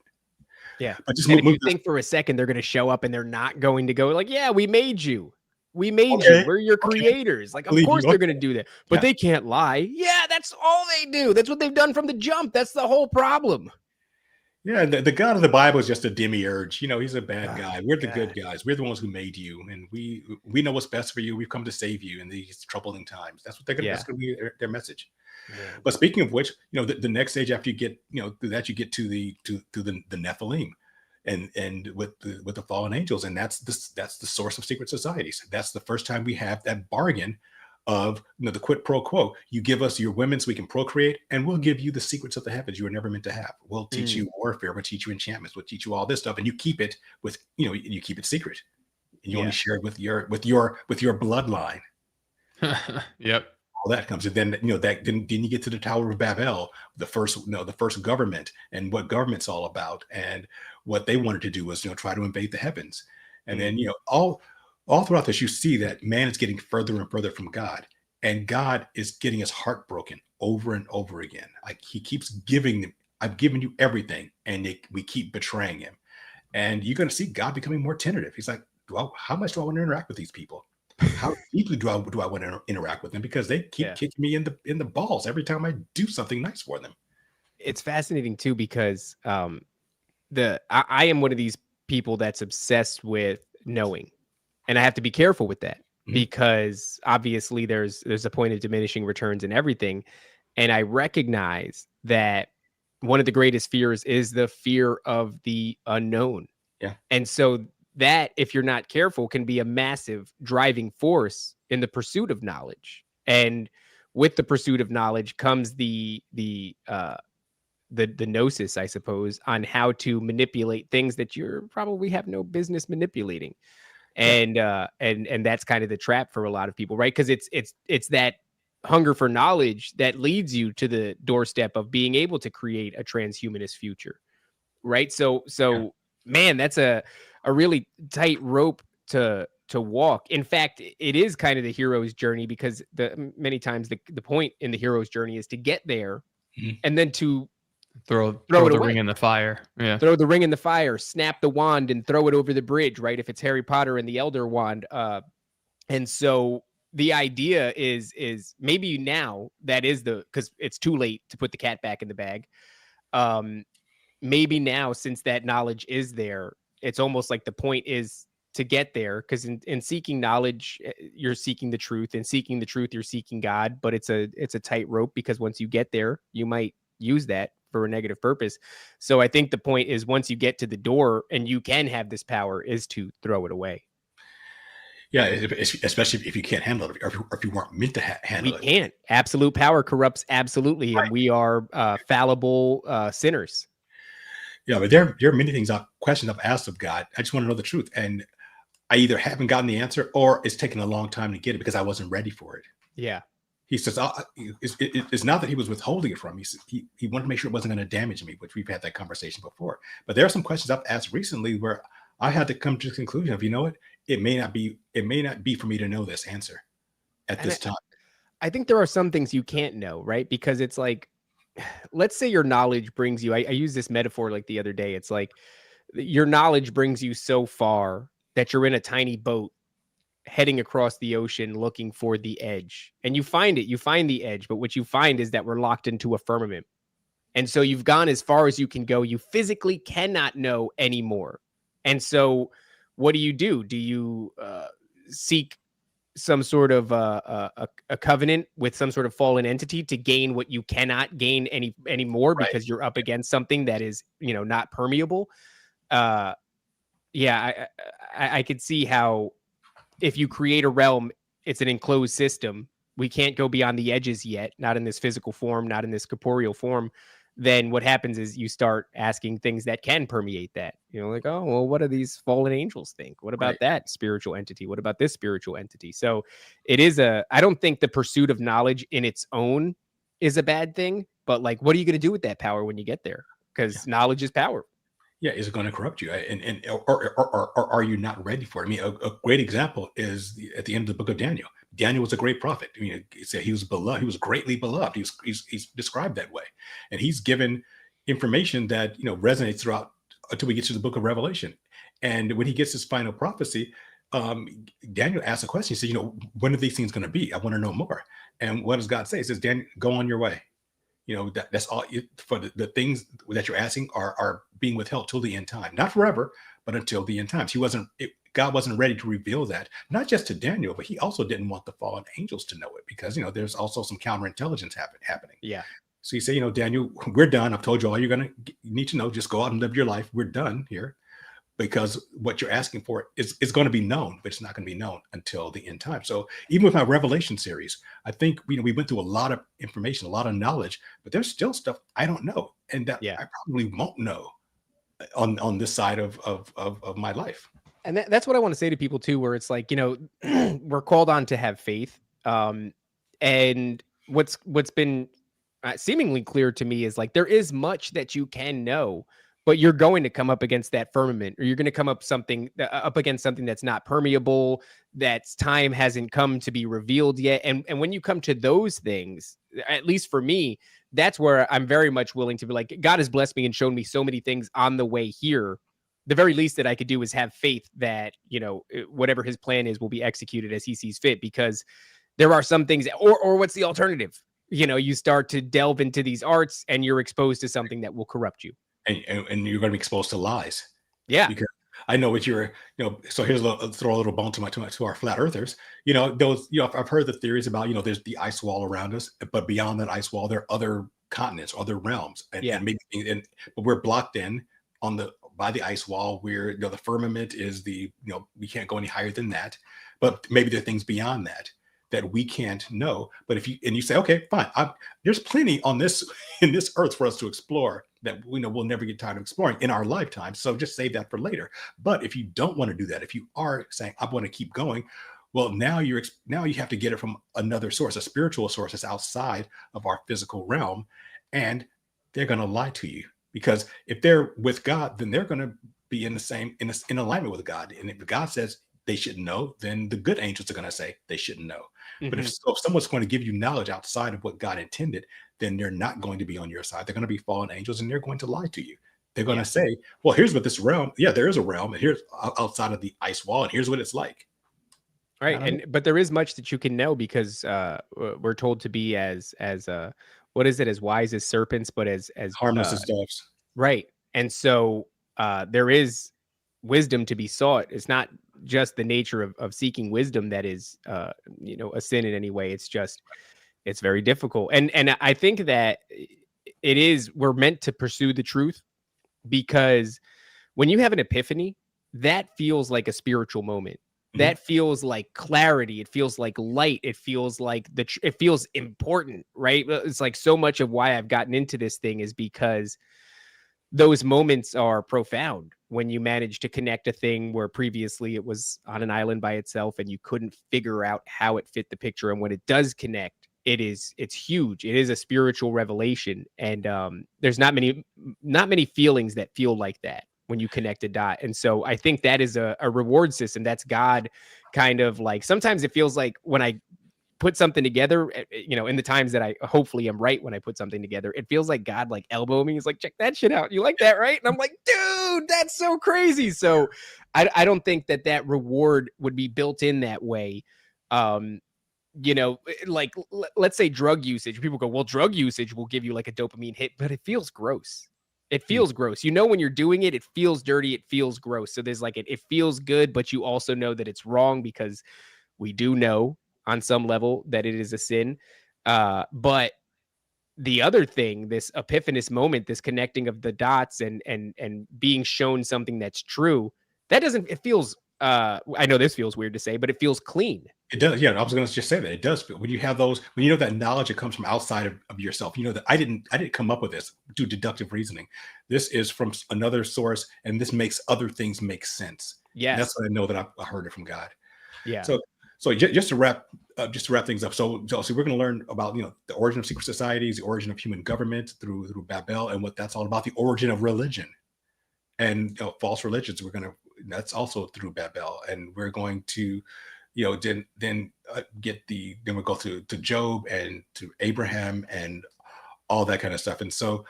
E: Yeah.
F: But just
E: if you think for a second they're going to show up and they're not going to go like, yeah, we made you. We made you. We're your creators. Like, of course they're going to do that. But they can't lie. Yeah, that's all they do. That's what they've done from the jump. That's the whole problem.
F: Yeah, the God of the Bible is just a demiurge. He's a bad guy. We're the good guys. We're the ones who made you, and we know what's best for you. We've come to save you in these troubling times. That's what they're going to. That's going to be their message. Yeah. But speaking of which, the next stage after you get, through that, you get to the Nephilim, and with the fallen angels, and that's the source of secret societies. That's the first time we have that bargain of the quid pro quo. You give us your women so we can procreate, and we'll give you the secrets of the heavens you were never meant to have. We'll teach you warfare, we'll teach you enchantments, we'll teach you all this stuff, and you keep it with you keep it secret, and you only share it with your bloodline.
G: Yep.
F: All that comes, and then then you get to the Tower of Babel, the first government, and what government's all about, and what they wanted to do was try to invade the heavens, and then all throughout this, you see that man is getting further and further from God, and God is getting his heart broken over and over again. Like, he keeps giving them, I've given you everything, and we keep betraying him. And you're going to see God becoming more tentative. He's like, how much do I want to interact with these people? How deeply do I want to interact with them? Because they keep kicking me in the balls every time I do something nice for them.
E: It's fascinating too, because I am one of these people that's obsessed with knowing. And I have to be careful with that, because obviously there's a point of diminishing returns and everything. And I recognize that one of the greatest fears is the fear of the unknown. Yeah. And so that, if you're not careful, can be a massive driving force in the pursuit of knowledge. And with the pursuit of knowledge comes the gnosis, I suppose, on how to manipulate things that you probably have no business manipulating. And that's kind of the trap for a lot of people, right? Because it's that hunger for knowledge that leads you to the doorstep of being able to create a transhumanist future, right? So man, that's a really tight rope to walk. In fact, it is kind of the hero's journey, because many times the point in the hero's journey is to get there and then to
G: throw
E: it
G: the
E: away.
G: ring in the fire. Yeah.
E: Throw the ring in the fire, snap the wand and throw it over the bridge, right? If it's Harry Potter and the Elder Wand. And so the idea is maybe now that is because it's too late to put the cat back in the bag. Maybe now, since that knowledge is there, it's almost like the point is to get there, because in seeking knowledge, you're seeking the truth. In seeking the truth, you're seeking God. But it's a tightrope, because once you get there, you might use that for a negative purpose. So I think the point is, once you get to the door and you can have this power, is to throw it away.
F: Yeah, especially if you can't handle it, or if you weren't meant to handle it.
E: We can't. Absolute power corrupts absolutely, and we are fallible sinners.
F: Yeah, but there are many questions I've asked of God. I just want to know the truth, and I either haven't gotten the answer, or it's taken a long time to get it because I wasn't ready for it.
E: Yeah.
F: He says, it's not that he was withholding it from me. He wanted to make sure it wasn't going to damage me, which we've had that conversation before. But there are some questions I've asked recently where I had to come to the conclusion of, you know what, it may not be for me to know this answer at this time.
E: I think there are some things you can't know, right? Because it's like, let's say your knowledge brings you, I use this metaphor like the other day. It's like your knowledge brings you so far that you're in a tiny boat heading across the ocean looking for the edge, and you find the edge, but what you find is that we're locked into a firmament. And so you've gone as far as you can go. You physically cannot know anymore. And so what do? Do you seek some sort of a covenant with some sort of fallen entity to gain what you cannot gain anymore,
F: Right.
E: because you're up against something that is, not permeable? I could see how, if you create a realm, it's an enclosed system. We can't go beyond the edges yet, not in this physical form, not in this corporeal form. Then what happens is you start asking things that can permeate that. Like, oh, well, what do these fallen angels think? What about that spiritual entity? What about this spiritual entity? So it is I don't think the pursuit of knowledge in its own is a bad thing, but like, what are you going to do with that power when you get there? Because knowledge is power.
F: Yeah, is it going to corrupt you? Or are you not ready for it? I mean, a great example is at the end of the book of Daniel. Daniel was a great prophet. I mean, he was beloved. He was greatly beloved. He's described that way, and he's given information that resonates throughout until we get to the book of Revelation. And when he gets his final prophecy, Daniel asks a question. He says, when are these things going to be? I want to know more. And what does God say? He says, Daniel, go on your way. That's all for the things that you're asking are being withheld till the end time, not forever, but until the end times. God wasn't ready to reveal that, not just to Daniel, but he also didn't want the fallen angels to know it, because there's also some counterintelligence happening.
E: Yeah.
F: So you say, Daniel, we're done. I've told you all you need to know. Just go out and live your life. We're done here, because what you're asking for is going to be known, but it's not going to be known until the end time. So even with my Revelation series, I think we went through a lot of information, a lot of knowledge, but there's still stuff I don't know, and that I probably won't know on this side of my life.
E: And that's what I want to say to people too, where it's like, we're called on to have faith. And what's been seemingly clear to me is like, there is much that you can know, but you're going to come up against that firmament, or you're going to come up against something that's not permeable, that's time hasn't come to be revealed yet. And when you come to those things, at least for me, that's where I'm very much willing to be like, God has blessed me and shown me so many things on the way here. The very least that I could do is have faith that, whatever his plan is will be executed as he sees fit, because there are some things, or what's the alternative? You start to delve into these arts and you're exposed to something that will corrupt you.
F: And you're going to be exposed to lies.
E: Yeah.
F: Because I know what you're, so here's throw a little bone to our flat earthers. I've heard the theories about, there's the ice wall around us, but beyond that ice wall, there are other continents, other realms. But we're blocked in by the ice wall, where the firmament is we can't go any higher than that, but maybe there are things beyond that we can't know. But if you say, okay, fine, there's plenty in this earth for us to explore that we'll never get tired of exploring in our lifetime. So just save that for later. But if you don't want to do that, if you are saying, I want to keep going, well, now you have to get it from another source, a spiritual source that's outside of our physical realm, and they're going to lie to you. Because if they're with God, then they're going to be in alignment with God. And if God says they shouldn't know, then the good angels are going to say they shouldn't know. But
E: Mhm.
F: if someone's going to give you knowledge outside of what God intended, then they're not going to be on your side. They're going to be fallen angels, and they're going to lie to you. They're going to say, well, here's what this realm, there is a realm, and here's outside of the ice wall, and here's what it's like.
E: Right. And but there is much that you can know because we're told to be as what is it, as wise as serpents, but as
F: Harmless as doves.
E: right. And so there is wisdom to be sought. It's not just the nature of seeking wisdom that is a sin in any way. It's just it's very difficult. And I think that we're meant to pursue the truth, because when you have an epiphany, that feels like a spiritual moment. That feels like clarity. It feels like light. It feels like it feels important, right? It's like so much of why I've gotten into this thing is because those moments are profound when you manage to connect a thing where previously it was on an island by itself and you couldn't figure out how it fit the picture. And when it does connect, it's huge. It is a spiritual revelation. And there's not many feelings that feel like that when you connect a dot. And so I think that is a reward system. That's God kind of like, sometimes it feels like when I put something together, in the times that I hopefully am right when I put something together, it feels like God like elbow me. He's like, check that shit out. You like that, right? And I'm like, dude, that's so crazy. So I don't think that reward would be built in that way. Like let's say drug usage. People go, well, drug usage will give you like a dopamine hit, but it feels gross. It feels gross. When you're doing it, it feels dirty. It feels gross. So there's like it feels good, but you also know that it's wrong, because we do know on some level that it is a sin. But the other thing, this epiphanous moment, this connecting of the dots and being shown something that's true, it feels, I know this feels weird to say, but it feels clean.
F: It does. Yeah, I was going to just say that it does feel, when you have those, when you know that knowledge that comes from outside of yourself, that I didn't come up with this, do deductive reasoning. This is from another source, and this makes other things make sense.
E: Yeah,
F: that's what I know that I heard it from God.
E: Yeah.
F: So just to wrap things up. So we're going to learn about the origin of secret societies, the origin of human government through Babel, and what that's all about. The origin of religion and false religions. That's also through Babel, and we're going to then we'll go to Job and to Abraham and all that kind of stuff. And so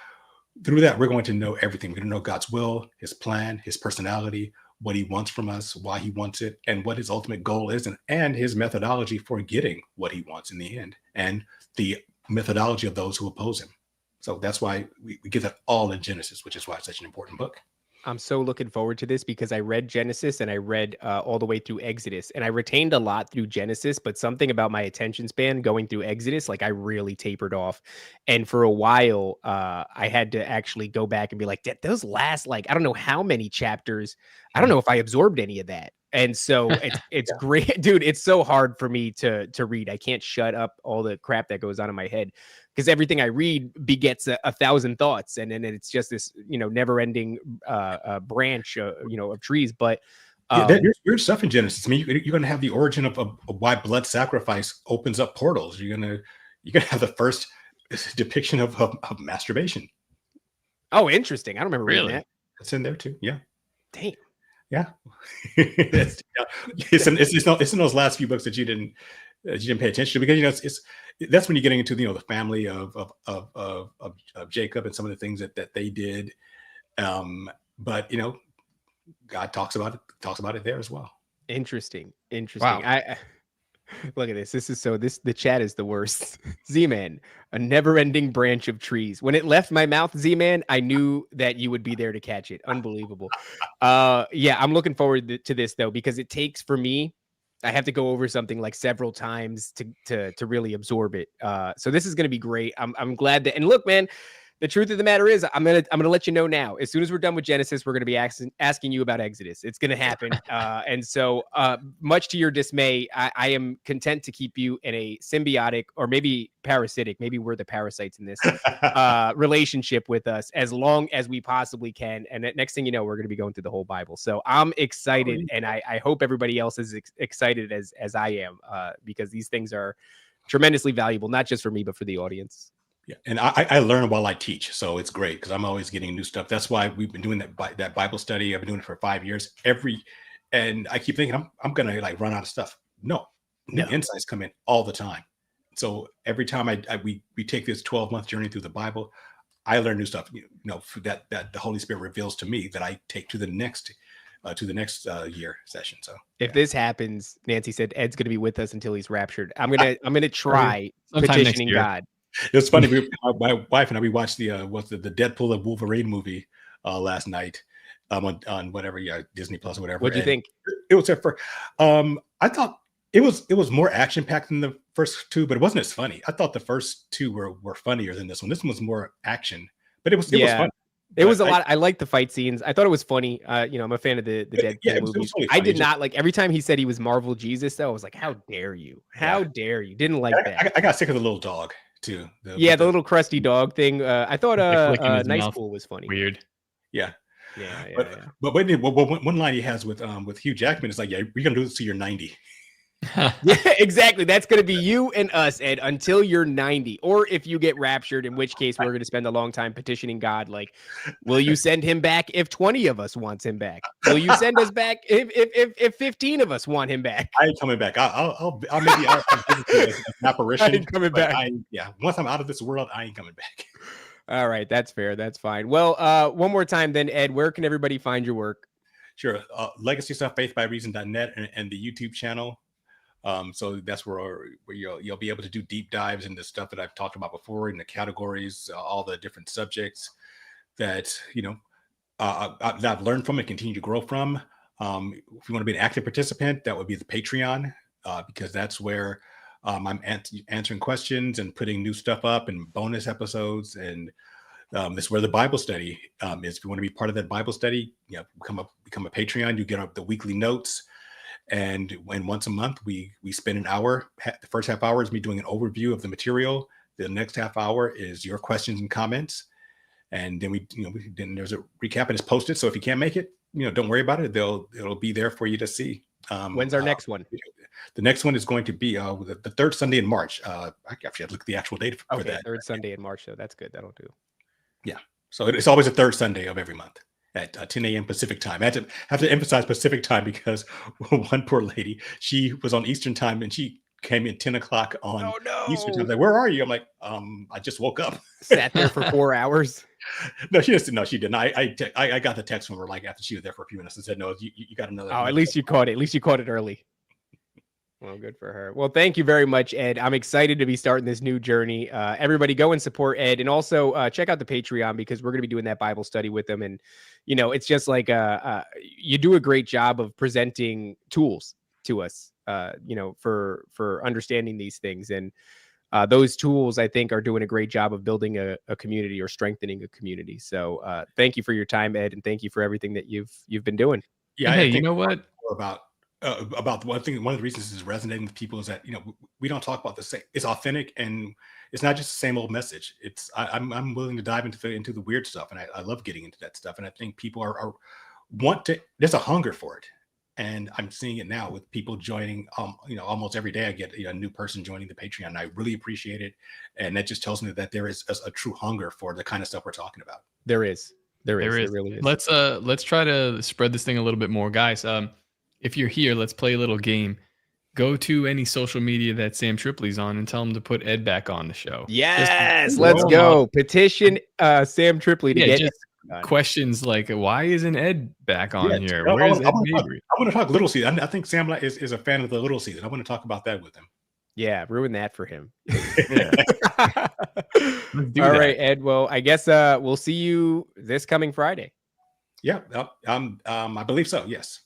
F: through that, we're going to know everything. We're going to know God's will, his plan, his personality, what he wants from us, why he wants it, and what his ultimate goal is, and his methodology for getting what he wants in the end, and the methodology of those who oppose him. So that's why we get that all in Genesis, which is why it's such an important book.
E: I'm so looking forward to this, because I read Genesis and I read all the way through Exodus, and I retained a lot through Genesis, but something about my attention span going through Exodus, like I really tapered off. And for a while, I had to actually go back and be like, those last, like, I don't know how many chapters, I don't know if I absorbed any of that. And so it's great, dude. It's so hard for me to read. I can't shut up all the crap that goes on in my head, because everything I read begets a thousand thoughts, and then it's just this never-ending branch of trees. But
F: your stuff in Genesis. I mean, you're going to have the origin of why blood sacrifice opens up portals. You're gonna have the first depiction of masturbation.
E: Oh, interesting. I don't remember reading that.
F: It's in there too. Yeah.
E: Dang.
F: Yeah. It's in those last few books that you didn't pay attention to, because that's when you're getting into the family of Jacob and some of the things that they did. But God talks about it there as well.
E: Interesting.
G: Wow.
E: I look at this. The chat is the worst. Z-Man, a never-ending branch of trees. When it left my mouth, Z-Man, I knew that you would be there to catch it. Unbelievable. Yeah, I'm looking forward to this though, because it takes, for me, I have to go over something like several times to really absorb it. So this is going to be great. I'm glad that, and look, man, the truth of the matter is, I'm gonna let you know now. As soon as we're done with Genesis, we're gonna be asking you about Exodus. It's gonna happen. And so, much to your dismay, I am content to keep you in a symbiotic, or maybe parasitic. Maybe we're the parasites in this relationship with us, as long as we possibly can. And next thing you know, we're gonna be going through the whole Bible. So I'm excited, and I hope everybody else is excited as I am, because these things are tremendously valuable, not just for me, but for the audience.
F: Yeah, and I learn while I teach, so it's great because I'm always getting new stuff. That's why we've been doing that Bible study. I've been doing it for 5 years. Every And I keep thinking I'm gonna like run out of stuff. No, new insights come in all the time. So every time we take this 12-month journey through the Bible, I learn new stuff. That the Holy Spirit reveals to me that I take to the next year session. So
E: if this happens, Nancy said Ed's going to be with us until he's raptured. I'm gonna try
G: Sometime
E: petitioning God.
F: It was funny. My wife and I, we watched the Deadpool and Wolverine movie last night on whatever, Disney Plus or whatever.
E: What'd you think?
F: It was for I thought it was more action packed than the first two, but it wasn't as funny. I thought the first two were funnier than this one. This one was more action, but it was fun.
E: It was a lot. I liked the fight scenes. I thought it was funny. I'm a fan of the Deadpool movies. Totally I did not like every time he said he was Marvel Jesus, though. I was like, how dare you? How dare you? Didn't like that.
F: I got sick of the little dog too. The
E: little crusty dog thing. I thought Nice Pool was funny.
G: Weird.
F: Yeah.
E: Yeah.
F: But one line he has with Hugh Jackman is like, yeah, we're gonna do this till you're 90.
E: Yeah, exactly. That's going to be you and us, Ed, until you're 90, or if you get raptured, in which case we're going to spend a long time petitioning God. Like, will you send him back if 20 of us wants him back? Will you send us back if 15 of us want him back?
F: I ain't coming back. I'll maybe I'll an apparition.
E: I ain't coming back.
F: Once I'm out of this world, I ain't coming back.
E: All right, that's fair. That's fine. Well, one more time then, Ed, where can everybody find your work?
F: Sure. Legacy stuff, faithbyreason.net and the YouTube channel. So that's where you'll be able to do deep dives into stuff that I've talked about before, in the categories, all the different subjects that I've learned from and continue to grow from. If you want to be an active participant, that would be the Patreon, because that's where I'm answering questions and putting new stuff up and bonus episodes. And this is where the Bible study is. If you want to be part of that Bible study, become a Patreon. You get the weekly notes. And once a month, we spend an hour. The first half hour is me doing an overview of the material. The next half hour is your questions and comments. And then then there's a recap and it's posted. So if you can't make it, don't worry about it. It'll be there for you to see.
E: When's our next one?
F: The next one is going to be the third Sunday in March. I actually have to look at the actual date for that.
E: Third Sunday in March. So that's good. That'll do.
F: Yeah. So it's always the third Sunday of every month at 10 a.m. Pacific time. I have to emphasize Pacific time because one poor lady, she was on Eastern time and she came in 10 o'clock on Eastern time. Like, where are you? I'm like, I just woke up.
E: Sat there for 4 hours.
F: No, she didn't. I got the text from her like after she was there for a few minutes and said, no, you got another.
E: Oh, at least you caught it. At least you caught it early. Well, good for her. Well, thank you very much, Ed. I'm excited to be starting this new journey. Everybody go and support Ed, and also check out the Patreon because we're going to be doing that Bible study with them. And, it's just like you do a great job of presenting tools to us, for understanding these things. And those tools, I think, are doing a great job of building a community or strengthening a community. So thank you for your time, Ed, and thank you for everything that you've been doing.
F: Yeah,
G: hey, you know what?
F: About one of the reasons is resonating with people is that we don't talk about the same. It's authentic and it's not just the same old message. It's I'm willing to dive into the weird stuff, and I love getting into that stuff. And I think people are want to. There's a hunger for it, and I'm seeing it now with people joining. Almost every day I get a new person joining the Patreon. And I really appreciate it, and that just tells me that there is a true hunger for the kind of stuff we're talking about.
E: There is. There really is.
G: Let's try to spread this thing a little bit more, guys. If you're here, let's play a little game. Go to any social media that Sam Tripoli's on and tell him to put Ed back on the show.
E: Yes, let's go. Petition Sam Tripoli to get
G: questions like, why isn't Ed back on here?
F: I
G: Where's Ed
F: Mabrie? I want to talk Little Season. I think Sam is a fan of the Little Season. I want to talk about that with him.
E: Yeah, ruin that for him.
G: Yeah.
E: All right, Ed. Well, I guess we'll see you this coming Friday.
F: Yeah, I believe so. Yes.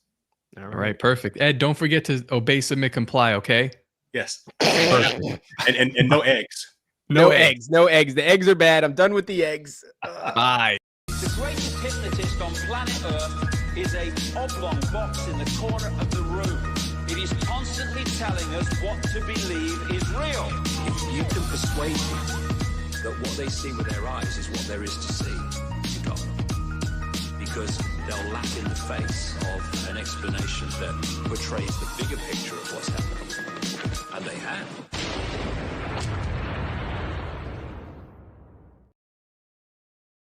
G: All right, perfect. Ed, don't forget to obey, submit, comply, okay?
F: Yes. and no eggs.
E: No eggs. No eggs. The eggs are bad. I'm done with the eggs.
G: Bye.
B: The greatest hypnotist on planet Earth is a oblong box in the corner of the room. It is constantly telling us what to believe is real. If you can persuade people that what they see with their eyes is what there is to see, you got them. Because they'll laugh in the face of an explanation that portrays the bigger picture of what's happening.